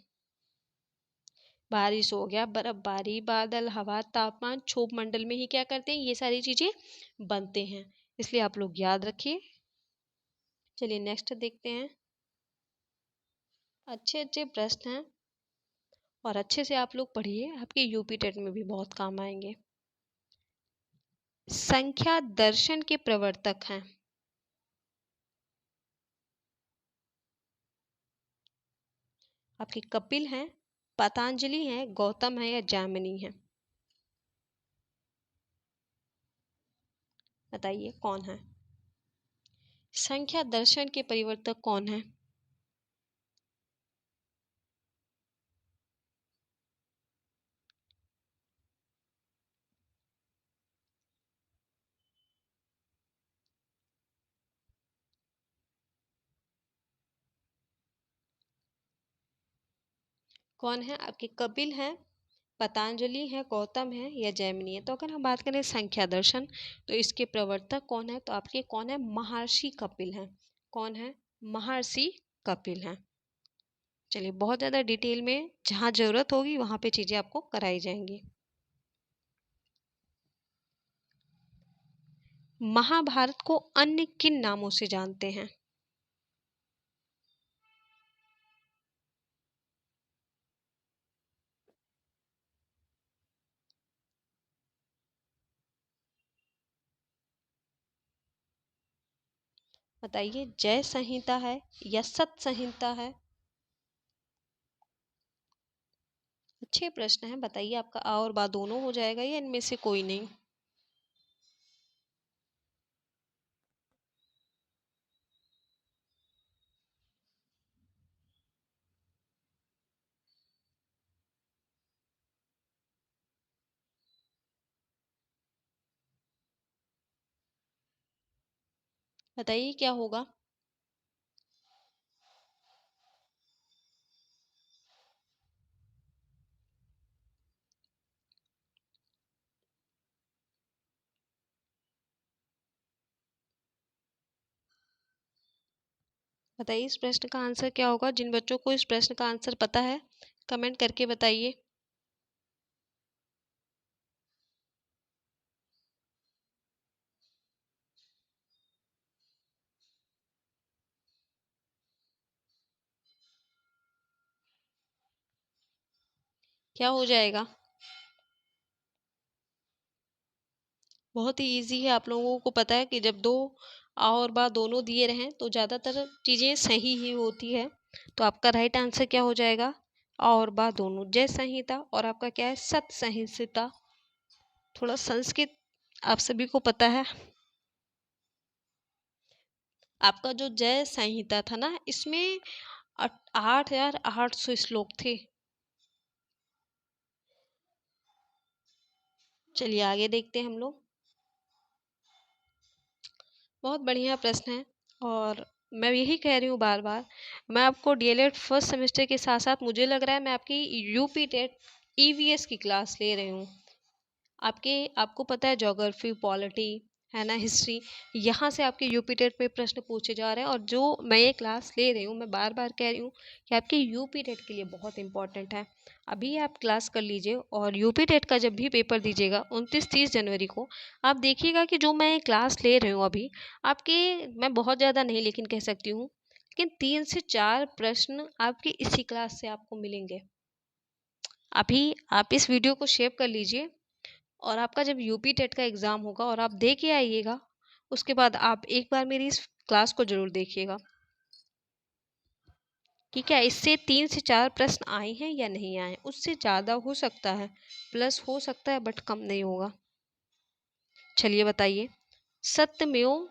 बारिश हो गया, बर्फबारी, बादल, हवा, तापमान, क्षोभ मंडल में ही क्या करते हैं? ये सारी चीजें बनते हैं। इसलिए आप लोग याद रखिए। चलिए नेक्स्ट देखते हैं। अच्छे अच्छे प्रश्न हैं और अच्छे से आप लोग पढ़िए, आपके यूपी टेट में भी बहुत काम आएंगे। संख्या दर्शन के प्रवर्तक हैं। आपके कपिल हैं, पतंजलि हैं, गौतम है या जामिनी है? बताइए कौन है? संख्या दर्शन के परिवर्तक कौन है? कौन है आपके? कपिल हैं, पतंजलि है, गौतम है या जैमिनी है? तो अगर हम बात करें संख्या दर्शन, तो इसके प्रवर्तक कौन है? तो आपके कौन है? महर्षि कपिल हैं। कौन है? महर्षि कपिल हैं। चलिए, बहुत ज़्यादा डिटेल में जहाँ जरूरत होगी वहाँ पे चीज़ें आपको कराई जाएंगी। महाभारत को अन्य किन नामों से जानते हैं? बताइए, जय संहिता है या सत संहिता है? अच्छे प्रश्न है। बताइए, आपका आ और बा दोनों हो जाएगा या इनमें से कोई नहीं? बताइए क्या होगा? बताइए इस प्रश्न का आंसर क्या होगा? जिन बच्चों को इस प्रश्न का आंसर पता है, कमेंट करके बताइए। क्या हो जाएगा? बहुत ही इजी है। आप लोगों को पता है कि जब दो आ और बा दोनों दिए रहें तो ज़्यादातर चीज़ें सही ही होती है। तो आपका राइट आंसर क्या हो जाएगा? आ और बा दोनों, जय संहिता। और आपका क्या है? सत संहिता। थोड़ा संस्कृत आप सभी को पता है। आपका जो जय संहिता था ना, इसमें 8,800 श्लोक थे। चलिए आगे देखते हैं हम लोग। बहुत बढ़िया प्रश्न है। और मैं यही कह रही हूँ बार बार, मैं आपको डीएलएड फर्स्ट सेमेस्टर के साथ साथ मुझे लग रहा है मैं आपकी यूपी टेट ईवीएस की क्लास ले रही हूँ। आपको पता है ज्योग्राफी, पॉलिटी, है ना, हिस्ट्री, यहाँ से आपके यूपी टेट पे प्रश्न पूछे जा रहे हैं। और जो मैं ये क्लास ले रही हूँ, मैं बार बार कह रही हूँ कि आपके यूपी टेट के लिए बहुत इंपॉर्टेंट है। अभी आप क्लास कर लीजिए और यूपी टेट का जब भी पेपर दीजिएगा 29-30 जनवरी को, आप देखिएगा कि जो मैं क्लास ले रही हूँ अभी आपके, मैं बहुत ज़्यादा नहीं लेकिन कह सकती हूँ, लेकिन 3 से 4 प्रश्न आपके इसी क्लास से आपको मिलेंगे। अभी आप इस वीडियो को शेयर कर लीजिए और आपका जब यूपी टेट का एग्ज़ाम होगा और आप दे के आइएगा, उसके बाद आप एक बार मेरी इस क्लास को ज़रूर देखिएगा कि क्या इससे 3 से 4 प्रश्न आए हैं या नहीं आए। उससे ज़्यादा हो सकता है, प्लस हो सकता है, बट कम नहीं होगा। चलिए बताइए, सत्यमेव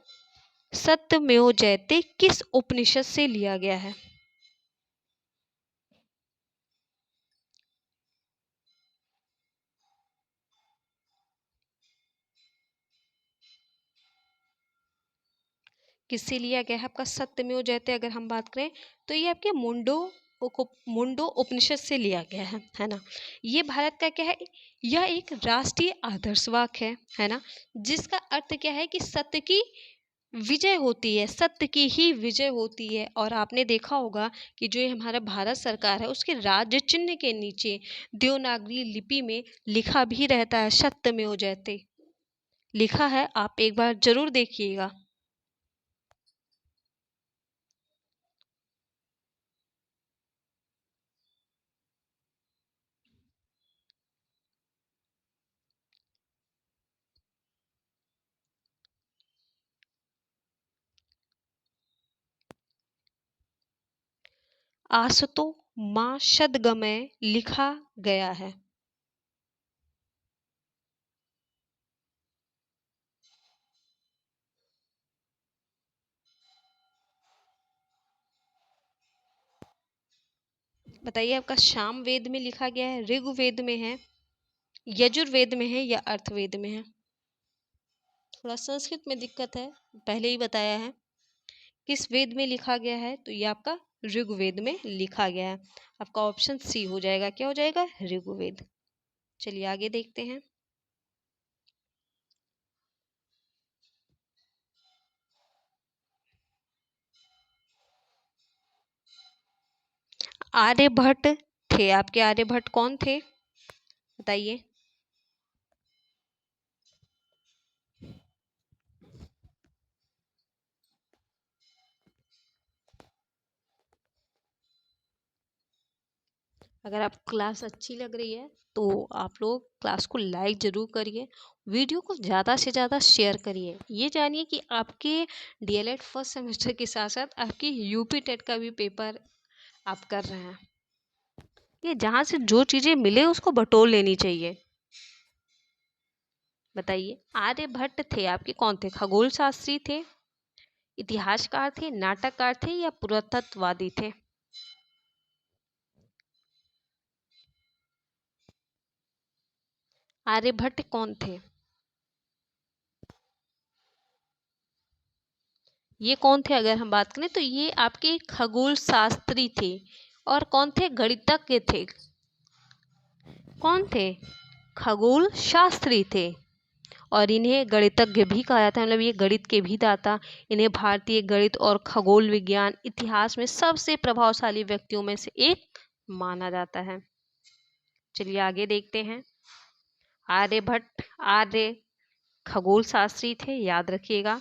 सत्यमेव जयते किस उपनिषद से लिया गया है? किससे लिया गया है आपका सत्यमेव जयते? अगर हम बात करें तो ये आपके मुंडो उपनिषद से लिया गया है ना। ये भारत का क्या है? यह एक राष्ट्रीय आदर्श वाक्य है ना, जिसका अर्थ क्या है कि सत्य की विजय होती है, सत्य की ही विजय होती है। और आपने देखा होगा कि जो ये हमारा भारत सरकार है उसके राज्य चिन्ह के नीचे देवनागरी लिपि में लिखा भी रहता है सत्यमेव जयते, लिखा है। आप एक बार जरूर देखिएगा। आसतो माँ शतगमय लिखा गया है। बताइए, आपका शाम वेद में लिखा गया है, ऋग्वेद में है, यजुर्वेद में है या अर्थवेद में है? थोड़ा संस्कृत में दिक्कत है, पहले ही बताया है। किस वेद में लिखा गया है? तो ये आपका ऋग्वेद में लिखा गया है। आपका ऑप्शन सी हो जाएगा, क्या हो जाएगा, ऋग्वेद। चलिए आगे देखते हैं। आर्यभट्ट थे, आपके आर्यभट्ट कौन थे, बताइए। अगर आपको क्लास अच्छी लग रही है तो आप लोग क्लास को लाइक ज़रूर करिए, वीडियो को ज़्यादा से ज़्यादा शेयर करिए। ये जानिए कि आपके डीएलएड फर्स्ट सेमेस्टर के साथ साथ आपकी यूपी टेट का भी पेपर आप कर रहे हैं। ये जहाँ से जो चीज़ें मिले उसको बटोर लेनी चाहिए। बताइए, आर्यभट्ट थे आपके कौन थे, खगोल शास्त्री थे, इतिहासकार थे, नाटककार थे, या पुरातत्ववादी थे। आर्यभट्ट कौन थे, ये कौन थे, अगर हम बात करें तो ये आपके खगोल शास्त्री थे। और कौन थे, गणितज्ञ थे। कौन थे, खगोल शास्त्री थे। और इन्हें गणितज्ञ भी कहा जाता है, मतलब ये गणित के भी दाता। इन्हें भारतीय गणित और खगोल विज्ञान इतिहास में सबसे प्रभावशाली व्यक्तियों में से एक माना जाता है। चलिए आगे देखते हैं। आर्यभट्ट आर्य खगोल शास्त्री थे, याद रखिएगा।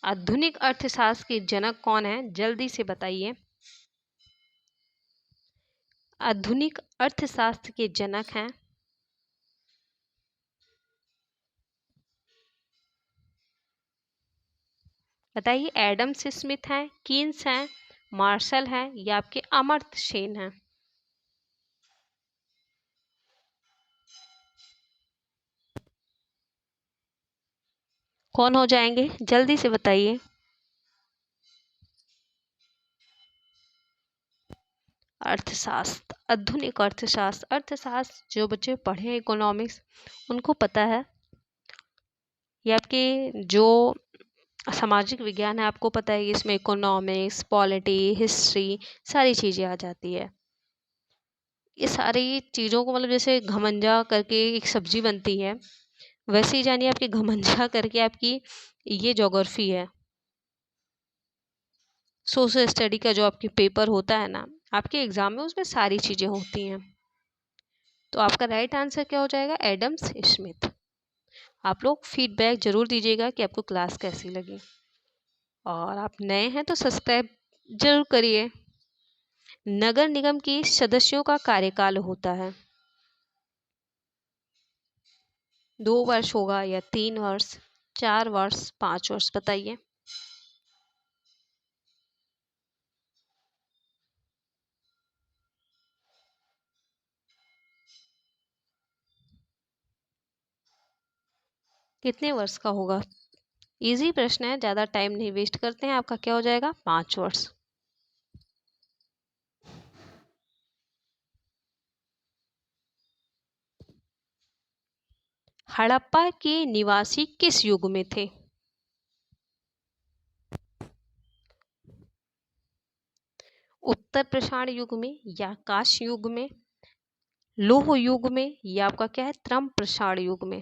आधुनिक अर्थशास्त्र के जनक कौन है, जल्दी से बताइए। आधुनिक अर्थशास्त्र के जनक हैं, बताइए। एडम स्मिथ हैं, कीन्स हैं, मार्शल हैं, या आपके अमर्त्य सेन हैं। कौन हो जाएंगे, जल्दी से बताइए। अर्थशास्त्र, आधुनिक अर्थशास्त्र। अर्थशास्त्र जो बच्चे पढ़े हैं इकोनॉमिक्स उनको पता है। ये आपके जो सामाजिक विज्ञान है आपको पता है कि इसमें इकोनॉमिक्स, पॉलिटी, हिस्ट्री सारी चीज़ें आ जाती है। ये सारी चीज़ों को मतलब जैसे घमंजा करके एक सब्जी बनती है, वैसे ही जानिए आपकी घमंजा करके आपकी ये ज्योग्राफी है। सोशल स्टडी का जो आपकी पेपर होता है ना आपके एग्जाम में, उसमें सारी चीज़ें होती हैं। तो आपका राइट आंसर क्या हो जाएगा, एडम स्मिथ। आप लोग फीडबैक जरूर दीजिएगा कि आपको क्लास कैसी लगी, और आप नए हैं तो सब्सक्राइब जरूर करिए। नगर निगम के सदस्यों का कार्यकाल होता है, 2 वर्ष होगा, या 3 वर्ष, 4 वर्ष, 5 वर्ष, बताइए। कितने वर्ष का होगा, इजी प्रश्न है, ज़्यादा टाइम नहीं वेस्ट करते हैं। आपका क्या हो जाएगा, 5 वर्ष। हड़प्पा के निवासी किस युग में थे, उत्तर प्रशाण युग में, या काश युग में, लोह युग में, या आपका क्या है, त्रम प्रसाण युग में।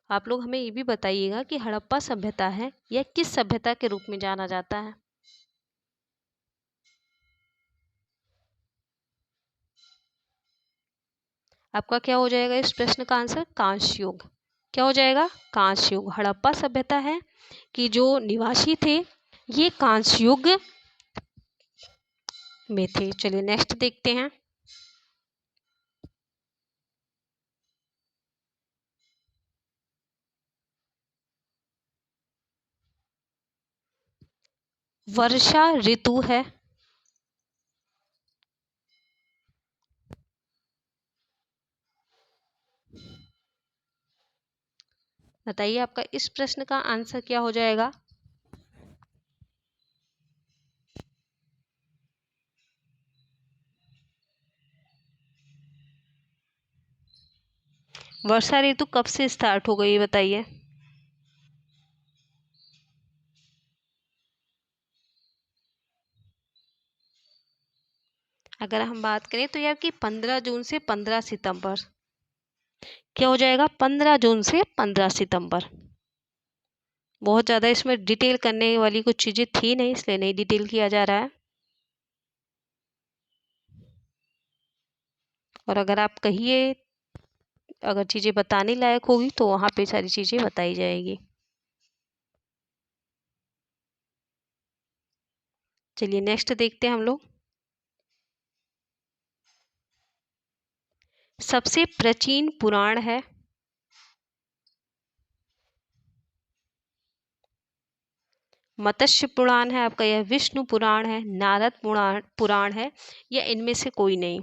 आप लोग हमें ये भी बताइएगा कि हड़प्पा सभ्यता है यह किस सभ्यता के रूप में जाना जाता है। आपका क्या हो जाएगा इस प्रश्न का आंसर, कांस्य युग। क्या हो जाएगा, कांस्य युग। हड़प्पा सभ्यता है कि जो निवासी थे ये कांस्य युग में थे। चलिए नेक्स्ट देखते हैं। वर्षा ऋतु है, बताइए आपका इस प्रश्न का आंसर क्या हो जाएगा। वर्षा ऋतु कब से स्टार्ट हो गई, ये बताइए। अगर हम बात करें तो ये आपकी 15 जून से 15 सितंबर। क्या हो जाएगा? 15 जून से 15 सितंबर। बहुत ज़्यादा इसमें डिटेल करने वाली कुछ चीज़ें थी नहीं, इसलिए नहीं डिटेल किया जा रहा है। और अगर आप कहिए, अगर चीज़ें बताने लायक होगी तो वहाँ पे सारी चीज़ें बताई जाएगी। चलिए नेक्स्ट देखते हैं हम लोग। सबसे प्राचीन पुराण है। मत्स्य पुराण है आपका, यह विष्णु पुराण है, नारद पुराण पुराण है, या इनमें से कोई नहीं।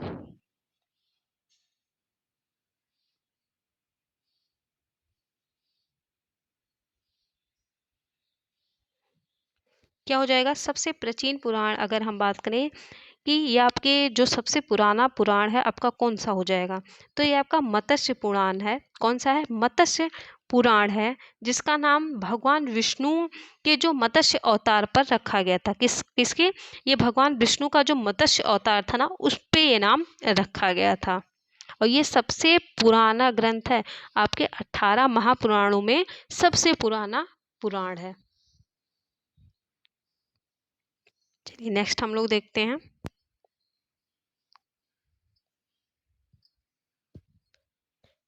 क्या हो जाएगा? सबसे प्राचीन पुराण अगर हम बात करें कि ये आपके जो सबसे पुराना पुराण है आपका कौन सा हो जाएगा, तो ये आपका मत्स्य पुराण है। कौन सा है? मत्स्य पुराण है, जिसका नाम भगवान विष्णु के जो मत्स्य अवतार पर रखा गया था। किसके? ये भगवान विष्णु का जो मत्स्य अवतार था ना, उस पे ये नाम रखा गया था। और ये सबसे पुराना ग्रंथ है, आपके 18 महापुराणों में सबसे पुराना पुराण है। चलिए नेक्स्ट हम लोग देखते हैं।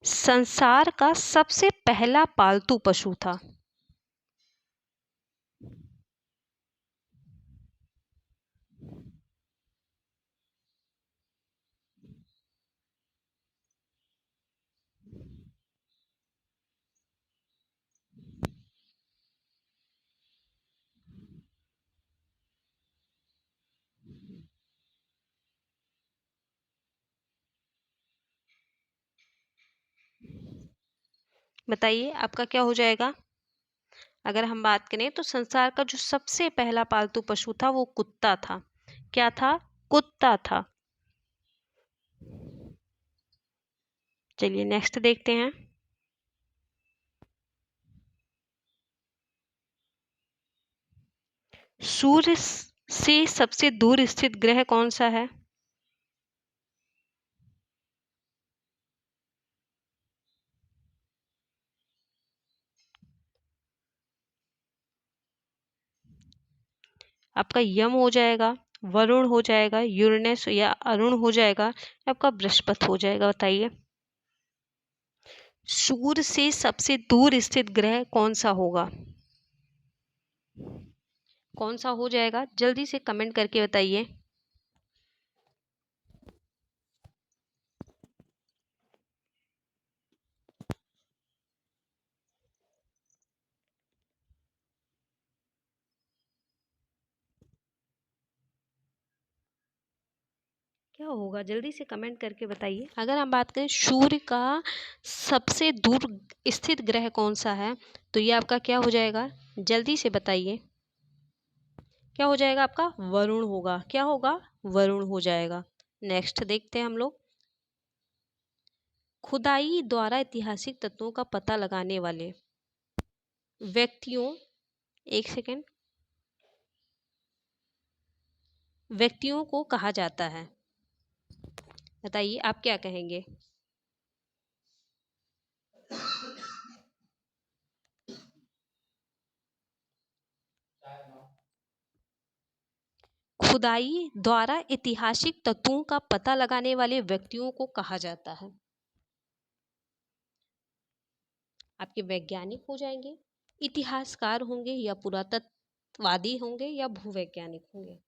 संसार का सबसे पहला पालतू पशु था। बताइए आपका क्या हो जाएगा? अगर हम बात करें तो संसार का जो सबसे पहला पालतू पशु था वो कुत्ता था। क्या था? कुत्ता था। चलिए नेक्स्ट देखते हैं। सूर्य से सबसे दूर स्थित ग्रह कौन सा है? आपका यम हो जाएगा, वरुण हो जाएगा, यूरेनस या अरुण हो जाएगा, आपका बृहस्पति हो जाएगा। बताइए सूर्य से सबसे दूर स्थित ग्रह कौन सा होगा? कौन सा हो जाएगा? जल्दी से कमेंट करके बताइए। क्या होगा? जल्दी से कमेंट करके बताइए। अगर हम बात करें सूर्य का सबसे दूर स्थित ग्रह कौन सा है, तो ये आपका क्या हो जाएगा? जल्दी से बताइए। क्या हो जाएगा? आपका वरुण होगा। क्या होगा? वरुण हो जाएगा। नेक्स्ट देखते हैं हम लोग। खुदाई द्वारा ऐतिहासिक तत्वों का पता लगाने वाले व्यक्तियों, एक सेकेंड, व्यक्तियों को कहा जाता है। बताइए आप क्या कहेंगे? खुदाई द्वारा ऐतिहासिक तत्वों का पता लगाने वाले व्यक्तियों को कहा जाता है। आपके वैज्ञानिक हो जाएंगे, इतिहासकार होंगे, या पुरातत्ववादी होंगे, या भूवैज्ञानिक होंगे।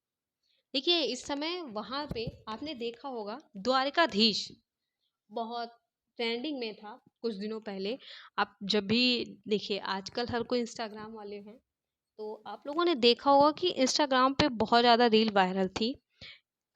देखिए इस समय वहां पे आपने देखा होगा द्वारकाधीश बहुत ट्रेंडिंग में था कुछ दिनों पहले। आप जब भी देखिए, आजकल हर कोई इंस्टाग्राम वाले हैं, तो आप लोगों ने देखा होगा कि इंस्टाग्राम पे बहुत ज़्यादा रील वायरल थी।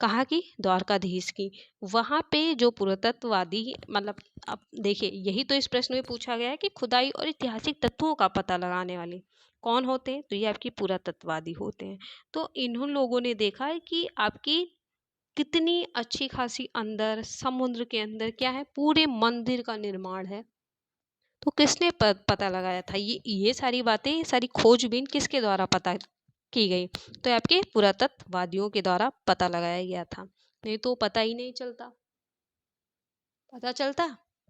कहाँ की? द्वारकाधीश की। वहाँ पे जो पुरातत्ववादी, मतलब अब देखिए यही तो इस प्रश्न में पूछा गया है कि खुदाई और ऐतिहासिक तत्वों का पता लगाने वाले कौन होते हैं, तो ये आपकी पुरातत्ववादी होते हैं। तो इन्होंने लोगों ने देखा है कि आपकी कितनी अच्छी खासी अंदर समुद्र के अंदर क्या है, पूरे मंदिर का निर्माण है। तो किसने पता लगाया था? ये सारी बातें, ये सारी खोजबीन किसके द्वारा पता की गई? तो आपके पुरातत्ववादियों के द्वारा पता लगाया गया था। नहीं तो पता ही नहीं चलता। पता चलता?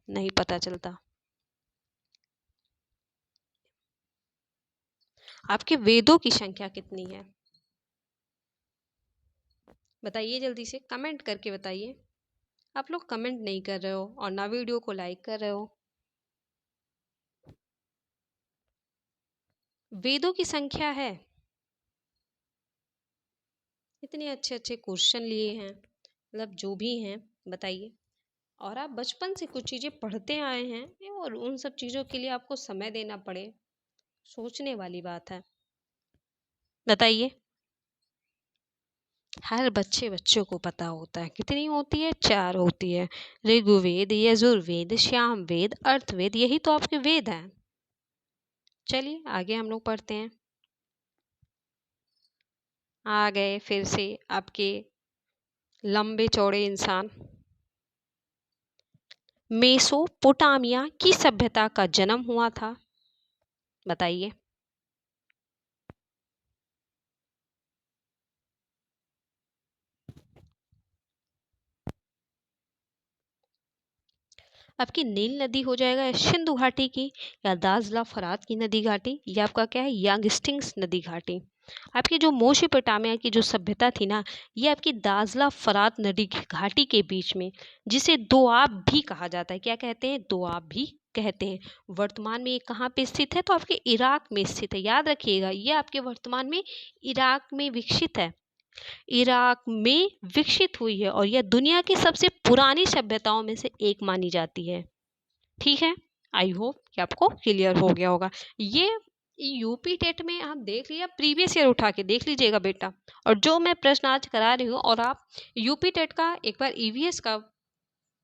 नहीं पता चलता। आपके वेदों की संख्या कितनी है? बताइए, जल्दी से कमेंट करके बताइए। आप लोग कमेंट नहीं कर रहे हो और ना वीडियो को लाइक कर रहे हो। वेदों की संख्या है। इतने अच्छे अच्छे क्वेश्चन लिए हैं, मतलब जो भी हैं, बताइए। और आप बचपन से कुछ चीज़ें पढ़ते आए हैं और उन सब चीज़ों के लिए आपको समय देना पड़े, सोचने वाली बात है। बताइए। हर बच्चों को पता होता है। कितनी होती है? 4 होती है। ऋग्वेद, यजुर्वेद, सामवेद, अर्थवेद, यही तो आपके वेद हैं। चलिए आगे हम लोग पढ़ते हैं। आ गए फिर से आपके लंबे चौड़े इंसान। मेसोपोटामिया की सभ्यता का जन्म हुआ था। बताइए। आपकी नील नदी हो जाएगा सिंधु घाटी की, या दाजला फरात की नदी घाटी, या आपका क्या है, यांगस्टिंग्स नदी घाटी। आपकी जो मेसोपोटामिया की जो सभ्यता थी ना, ये आपकी दाजला फरात नदी घाटी के बीच में, जिसे दोआब भी कहा जाता है। क्या कहते हैं? दोआब भी कहते हैं। वर्तमान में ये कहाँ पे स्थित है? तो आपके इराक में स्थित है। याद रखिएगा, ये आपके वर्तमान में इराक में विकसित है। इराक में विकसित हुई है और यह दुनिया की सबसे पुरानी सभ्यताओं में से एक मानी जाती है। ठीक है, आई होप कि आपको क्लियर हो गया होगा। ये यूपी टेट में आप देख लिया, प्रीवियस ईयर उठा के देख लीजिएगा बेटा। और जो मैं प्रश्न आज करा रही हूँ, और आप यूपी टेट का एक बार ईवीएस का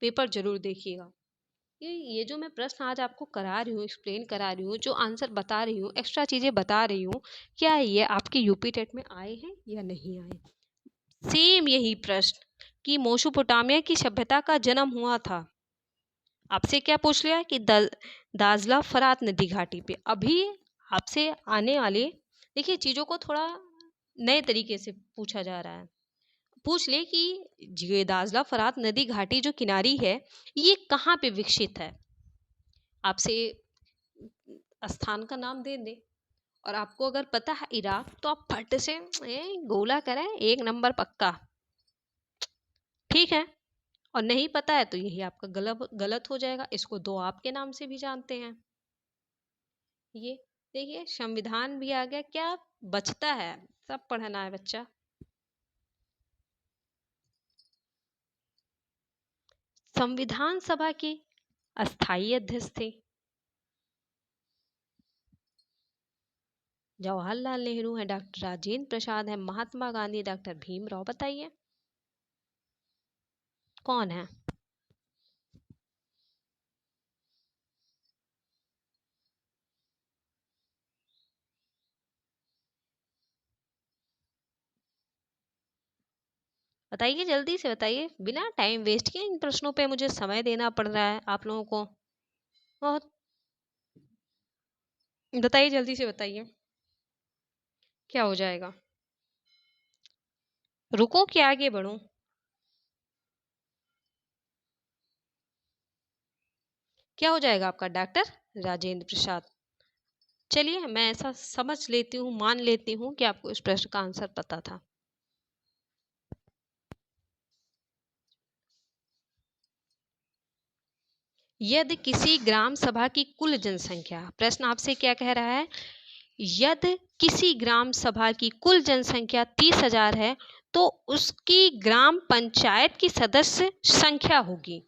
पेपर जरूर देखिएगा। ये जो मैं प्रश्न आज आपको करा रही हूँ, एक्सप्लेन करा रही हूँ, जो आंसर बता रही हूँ, एक्स्ट्रा चीज़ें बता रही हूँ, क्या ये आपके यूपी टेट में आए हैं या नहीं आए? सेम यही प्रश्न कि मेसोपोटामिया की सभ्यता का जन्म हुआ था। आपसे क्या पूछ लिया कि दाजला फरात नदी घाटी पे। अभी आपसे आने वाले, देखिए चीज़ों को थोड़ा नए तरीके से पूछा जा रहा है। पूछ ले कि ये दाजला फरात नदी घाटी जो किनारी है, ये कहाँ पे विकसित है। आपसे स्थान का नाम दे दे, और आपको अगर पता है इराक, तो आप फट से गोला करें, 1 नंबर पक्का। ठीक है। और नहीं पता है तो यही आपका गलत हो जाएगा। इसको दो आपके नाम से भी जानते हैं। ये देखिए, संविधान भी आ गया। क्या बचता है? सब पढ़ना है बच्चा। संविधान सभा के अस्थाई अध्यक्ष थे जवाहरलाल नेहरू है, डॉक्टर राजेंद्र प्रसाद है, महात्मा गांधी, डॉक्टर भीमराव। बताइए कौन है? बताइए, जल्दी से बताइए, बिना टाइम वेस्ट किए। इन प्रश्नों पे मुझे समय देना पड़ रहा है आप लोगों को बहुत। बताइए, जल्दी से बताइए, क्या हो जाएगा? रुको कि आगे बढ़ूं? क्या हो जाएगा आपका? डॉक्टर राजेंद्र प्रसाद। चलिए, मैं ऐसा समझ लेती हूँ, मान लेती हूँ कि आपको इस प्रश्न का आंसर पता था। यदि किसी ग्राम सभा की कुल जनसंख्या, प्रश्न आपसे क्या कह रहा है? यदि किसी ग्राम सभा की कुल जनसंख्या 30,000 है, तो उसकी ग्राम पंचायत की सदस्य संख्या होगी।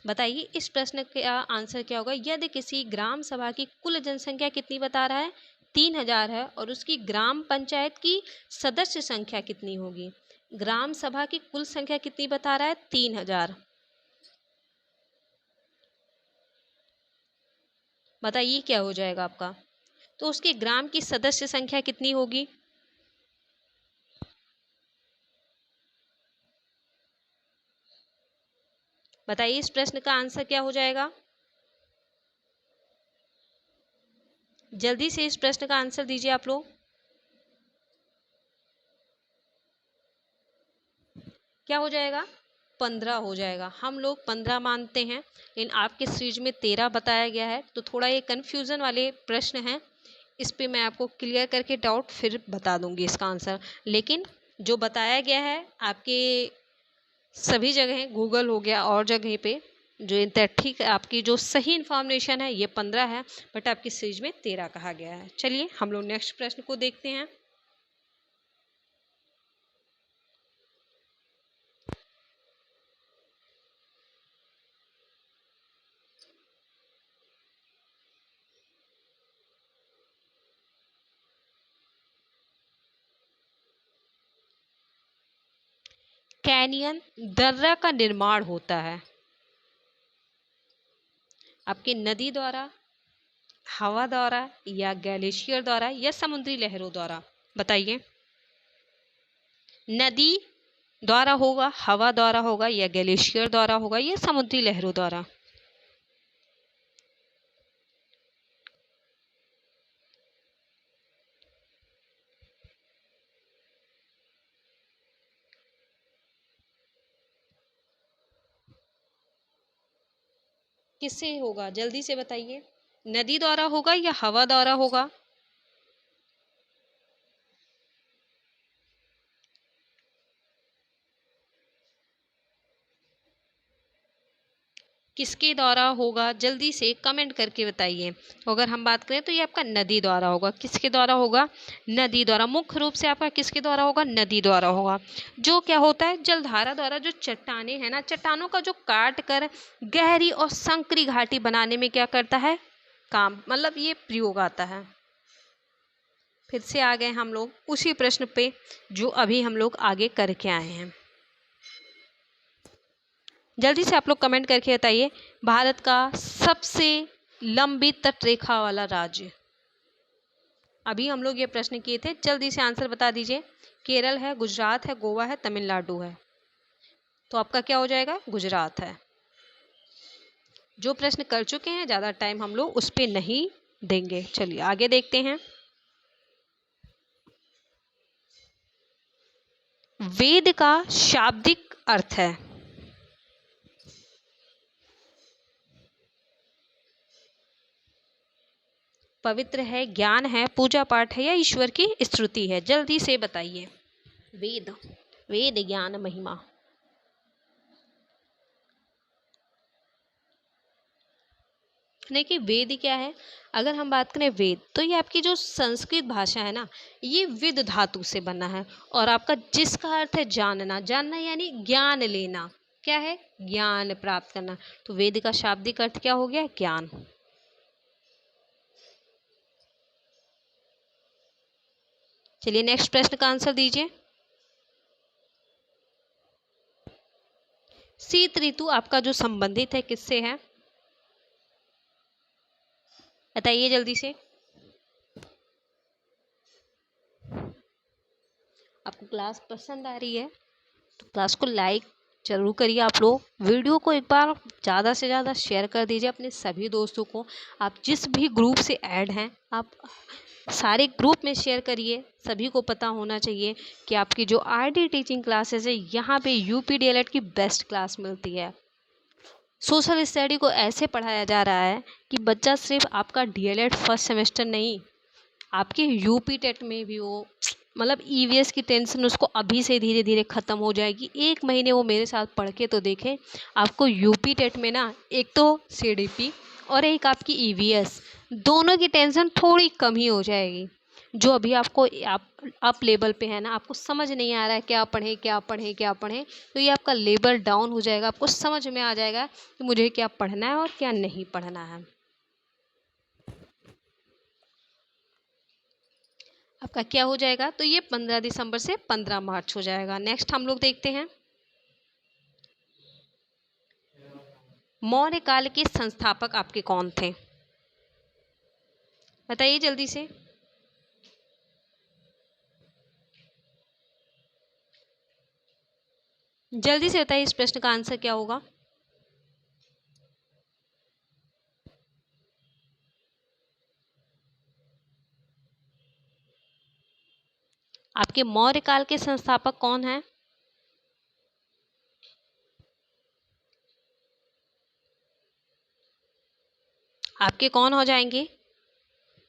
बताइए, इस प्रश्न का आंसर क्या होगा? यदि किसी ग्राम सभा की कुल जनसंख्या कितनी बता रहा है? 3,000 है, और उसकी ग्राम पंचायत की सदस्य संख्या कितनी होगी? ग्राम सभा की कुल संख्या कितनी बता रहा है? 3,000। बताइए क्या हो जाएगा आपका? तो उसके ग्राम की सदस्य संख्या कितनी होगी? बताइए इस प्रश्न का आंसर क्या हो जाएगा? जल्दी से इस प्रश्न का आंसर दीजिए आप लोग। क्या हो जाएगा? 15 हो जाएगा। हम लोग 15 मानते हैं, लेकिन आपके सीरीज में 13 बताया गया है, तो थोड़ा ये कन्फ्यूज़न वाले प्रश्न हैं। इस पे मैं आपको क्लियर करके डाउट फिर बता दूंगी इसका आंसर। लेकिन जो बताया गया है आपके सभी जगह, गूगल हो गया और जगह पे, जो ठीक आपकी जो सही इन्फॉर्मेशन है ये 15 है, बट आपकी सीरीज में 13 कहा गया है। चलिए हम लोग नेक्स्ट प्रश्न को देखते हैं। कैनियन दर्रा का निर्माण होता है आपके नदी द्वारा, हवा द्वारा, या ग्लेशियर द्वारा, या समुद्री लहरों द्वारा? बताइए। नदी द्वारा होगा, हवा द्वारा होगा, या ग्लेशियर द्वारा होगा, या समुद्री लहरों द्वारा? किससे होगा? जल्दी से बताइए। नदी द्वारा होगा या हवा द्वारा होगा? किसके द्वारा होगा? जल्दी से कमेंट करके बताइए। अगर हम बात करें तो ये आपका नदी द्वारा होगा। किसके द्वारा होगा? नदी द्वारा। मुख्य रूप से आपका किसके द्वारा होगा? नदी द्वारा होगा। जो क्या होता है, जलधारा द्वारा जो चट्टानें हैं ना, चट्टानों का जो काट कर गहरी और संकरी घाटी बनाने में क्या करता है? काम, मतलब ये प्रयोग आता है। फिर से आ गए हम लोग उसी प्रश्न पे जो अभी हम लोग आगे करके आए हैं। जल्दी से आप लोग कमेंट करके बताइए, भारत का सबसे लंबी तटरेखा वाला राज्य? अभी हम लोग ये प्रश्न किए थे, जल्दी से आंसर बता दीजिए। केरल है, गुजरात है, गोवा है, तमिलनाडु है? तो आपका क्या हो जाएगा? गुजरात है। जो प्रश्न कर चुके हैं, ज़्यादा टाइम हम लोग उस पर नहीं देंगे। चलिए आगे देखते हैं। वेद का शाब्दिक अर्थ है? पवित्र है, ज्ञान है, पूजा पाठ है, या ईश्वर की स्तुति है? जल्दी से बताइए। वेद, वेद ज्ञान महिमा। देखिए वेद क्या है, अगर हम बात करें वेद, तो ये आपकी जो संस्कृत भाषा है ना, ये विद धातु से बना है। और आपका जिसका अर्थ है जानना, जानना यानी ज्ञान लेना। क्या है? ज्ञान प्राप्त करना। तो वेद का शाब्दिक अर्थ क्या हो गया? ज्ञान। चलिए नेक्स्ट प्रश्न का आंसर दीजिए। शीत ऋतु आपका जो संबंधित है किससे है? बताइए जल्दी से। आपको क्लास पसंद आ रही है तो क्लास को लाइक जरूर करिए। आप लोग वीडियो को एक बार ज़्यादा से ज़्यादा शेयर कर दीजिए अपने सभी दोस्तों को। आप जिस भी ग्रुप से ऐड हैं, आप सारे ग्रुप में शेयर करिए। सभी को पता होना चाहिए कि आपकी जो आरडी टीचिंग क्लासेस है, यहाँ पे यूपी डीएलएड की बेस्ट क्लास मिलती है। सोशल स्टडी को ऐसे पढ़ाया जा रहा है कि बच्चा सिर्फ आपका डीएलएड फर्स्ट सेमेस्टर नहीं, आपके यूपी टेट में भी वो, मतलब ईवीएस की टेंशन उसको अभी से धीरे धीरे ख़त्म हो जाएगी। एक महीने वो मेरे साथ पढ़ के तो देखें, आपको यूपी टेट में ना एक तो सीडीपी और एक आपकी ईवीएस, दोनों की टेंशन थोड़ी कम ही हो जाएगी। जो अभी आपको आप लेवल पे है ना, आपको समझ नहीं आ रहा है क्या पढ़ें क्या पढ़ें क्या पढ़ें, तो ये आपका लेवल डाउन हो जाएगा। आपको समझ में आ जाएगा कि मुझे क्या पढ़ना है और क्या नहीं पढ़ना है। आपका क्या हो जाएगा? तो ये 15 दिसंबर से 15 मार्च हो जाएगा। नेक्स्ट हम लोग देखते हैं, मौर्य काल के संस्थापक आपके कौन थे? बताइए जल्दी से। जल्दी से बताइए इस प्रश्न का आंसर क्या होगा? आपके मौर्य काल के संस्थापक कौन हैं? आपके कौन हो जाएंगे?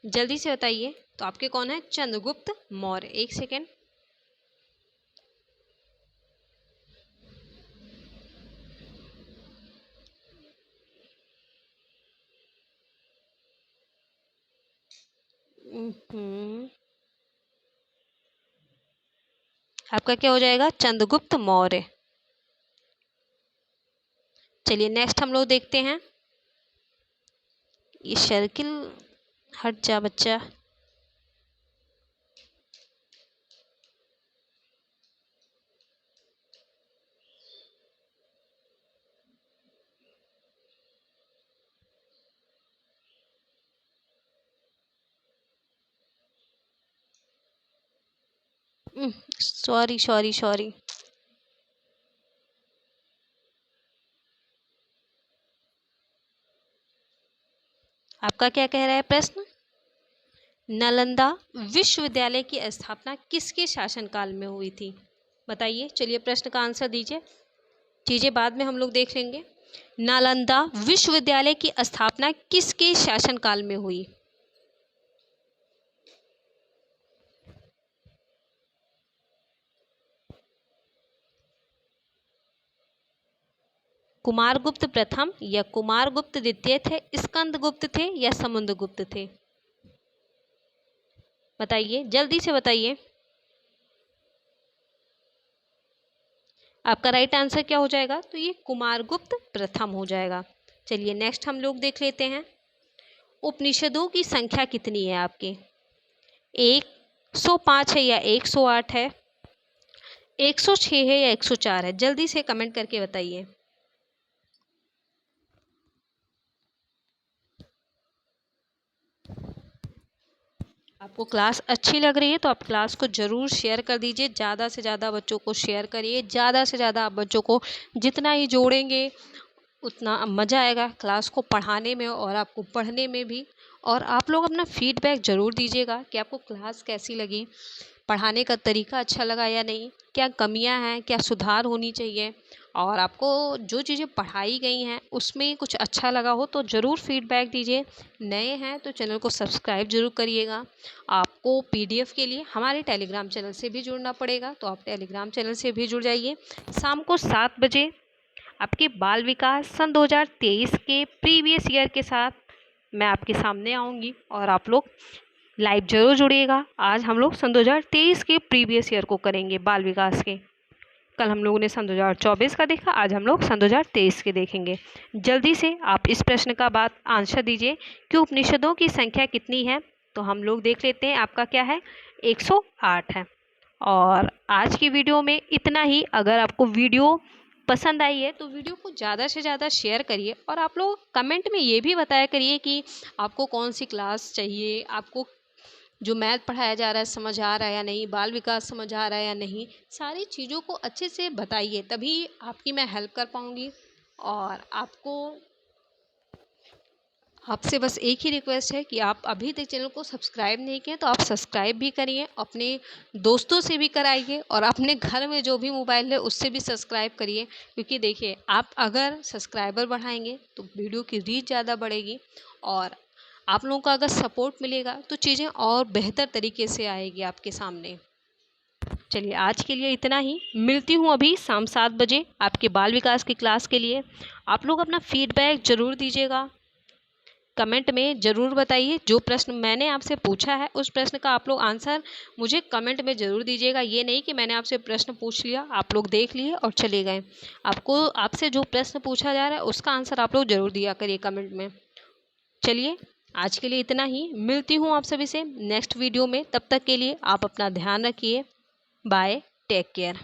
जल्दी से बताइए। तो आपके कौन है? चंद्रगुप्त मौर्य। एक सेकेंड। आपका क्या हो जाएगा? चंद्रगुप्त मौर्य। चलिए नेक्स्ट हम लोग देखते हैं। ये सर्किल, हट जा बच्चा। Sorry sorry sorry. आपका क्या कह रहा है प्रश्न? नालंदा विश्वविद्यालय की स्थापना किसके शासनकाल में हुई थी? बताइए। चलिए प्रश्न का आंसर दीजिए। चीजें बाद में हम लोग देख लेंगे। नालंदा विश्वविद्यालय की स्थापना किसके शासनकाल में हुई? कुमारगुप्त प्रथम या कुमारगुप्त द्वितीय थे, स्कंदगुप्त थे या समुद्रगुप्त थे? बताइए, जल्दी से बताइए। आपका राइट आंसर क्या हो जाएगा? तो ये कुमारगुप्त प्रथम हो जाएगा। चलिए नेक्स्ट हम लोग देख लेते हैं। उपनिषदों की संख्या कितनी है आपके? 105 है या 108 है, 106 है या 104 है? जल्दी से कमेंट करके बताइए। आपको क्लास अच्छी लग रही है तो आप क्लास को ज़रूर शेयर कर दीजिए। ज़्यादा से ज़्यादा बच्चों को शेयर करिए। ज़्यादा से ज़्यादा आप बच्चों को जितना ही जोड़ेंगे उतना मज़ा आएगा क्लास को पढ़ाने में और आपको पढ़ने में भी। और आप लोग अपना फीडबैक ज़रूर दीजिएगा कि आपको क्लास कैसी लगी, पढ़ाने का तरीका अच्छा लगा या नहीं, क्या कमियां हैं, क्या सुधार होनी चाहिए। और आपको जो चीज़ें पढ़ाई गई हैं उसमें कुछ अच्छा लगा हो तो ज़रूर फीडबैक दीजिए। नए हैं तो चैनल को सब्सक्राइब जरूर करिएगा। आपको पीडीएफ के लिए हमारे टेलीग्राम चैनल से भी जुड़ना पड़ेगा, तो आप टेलीग्राम चैनल से भी जुड़ जाइए। शाम को 7 बजे आपके बाल विकास सन 2023 के प्रीवियस ईयर के साथ मैं आपके सामने आऊँगी और आप लोग लाइव जरूर जुड़िएगा। आज हम लोग सन 2023 के प्रीवियस ईयर को करेंगे बाल विकास के। कल हम लोगों ने सन 2024 का देखा, आज हम लोग सन 2023 के देखेंगे। जल्दी से आप इस प्रश्न का बात आंसर दीजिए कि उपनिषदों की संख्या कितनी है? तो हम लोग देख लेते हैं। आपका क्या है? 108 है। और आज की वीडियो में इतना ही। अगर आपको वीडियो पसंद आई है तो वीडियो को ज़्यादा से ज़्यादा शेयर करिए और आप लोग कमेंट में ये भी बताया करिए कि आपको कौन सी क्लास चाहिए, आपको जो मैथ पढ़ाया जा रहा है समझ आ रहा है या नहीं, बाल विकास समझ आ रहा है या नहीं। सारी चीज़ों को अच्छे से बताइए, तभी आपकी मैं हेल्प कर पाऊँगी। और आपसे बस एक ही रिक्वेस्ट है कि आप अभी तक चैनल को सब्सक्राइब नहीं किए तो आप सब्सक्राइब भी करिए, अपने दोस्तों से भी कराइए और अपने घर में जो भी मोबाइल है उससे भी सब्सक्राइब करिए। क्योंकि देखिए, आप अगर सब्सक्राइबर बढ़ाएंगे तो वीडियो की रीच ज़्यादा बढ़ेगी और आप लोगों का अगर सपोर्ट मिलेगा तो चीज़ें और बेहतर तरीके से आएगी आपके सामने। चलिए आज के लिए इतना ही। मिलती हूँ अभी शाम 7 बजे आपके बाल विकास की क्लास के लिए। आप लोग अपना फीडबैक ज़रूर दीजिएगा, कमेंट में ज़रूर बताइए। जो प्रश्न मैंने आपसे पूछा है उस प्रश्न का आप लोग आंसर मुझे कमेंट में ज़रूर दीजिएगा। ये नहीं कि मैंने आपसे प्रश्न पूछ लिया, आप लोग देख लिए और चले गए। आपसे जो प्रश्न पूछा जा रहा है उसका आंसर आप लोग ज़रूर दिया करिए कमेंट में। चलिए आज के लिए इतना ही। मिलती हूँ आप सभी से नेक्स्ट वीडियो में। तब तक के लिए आप अपना ध्यान रखिए। Bye, take care.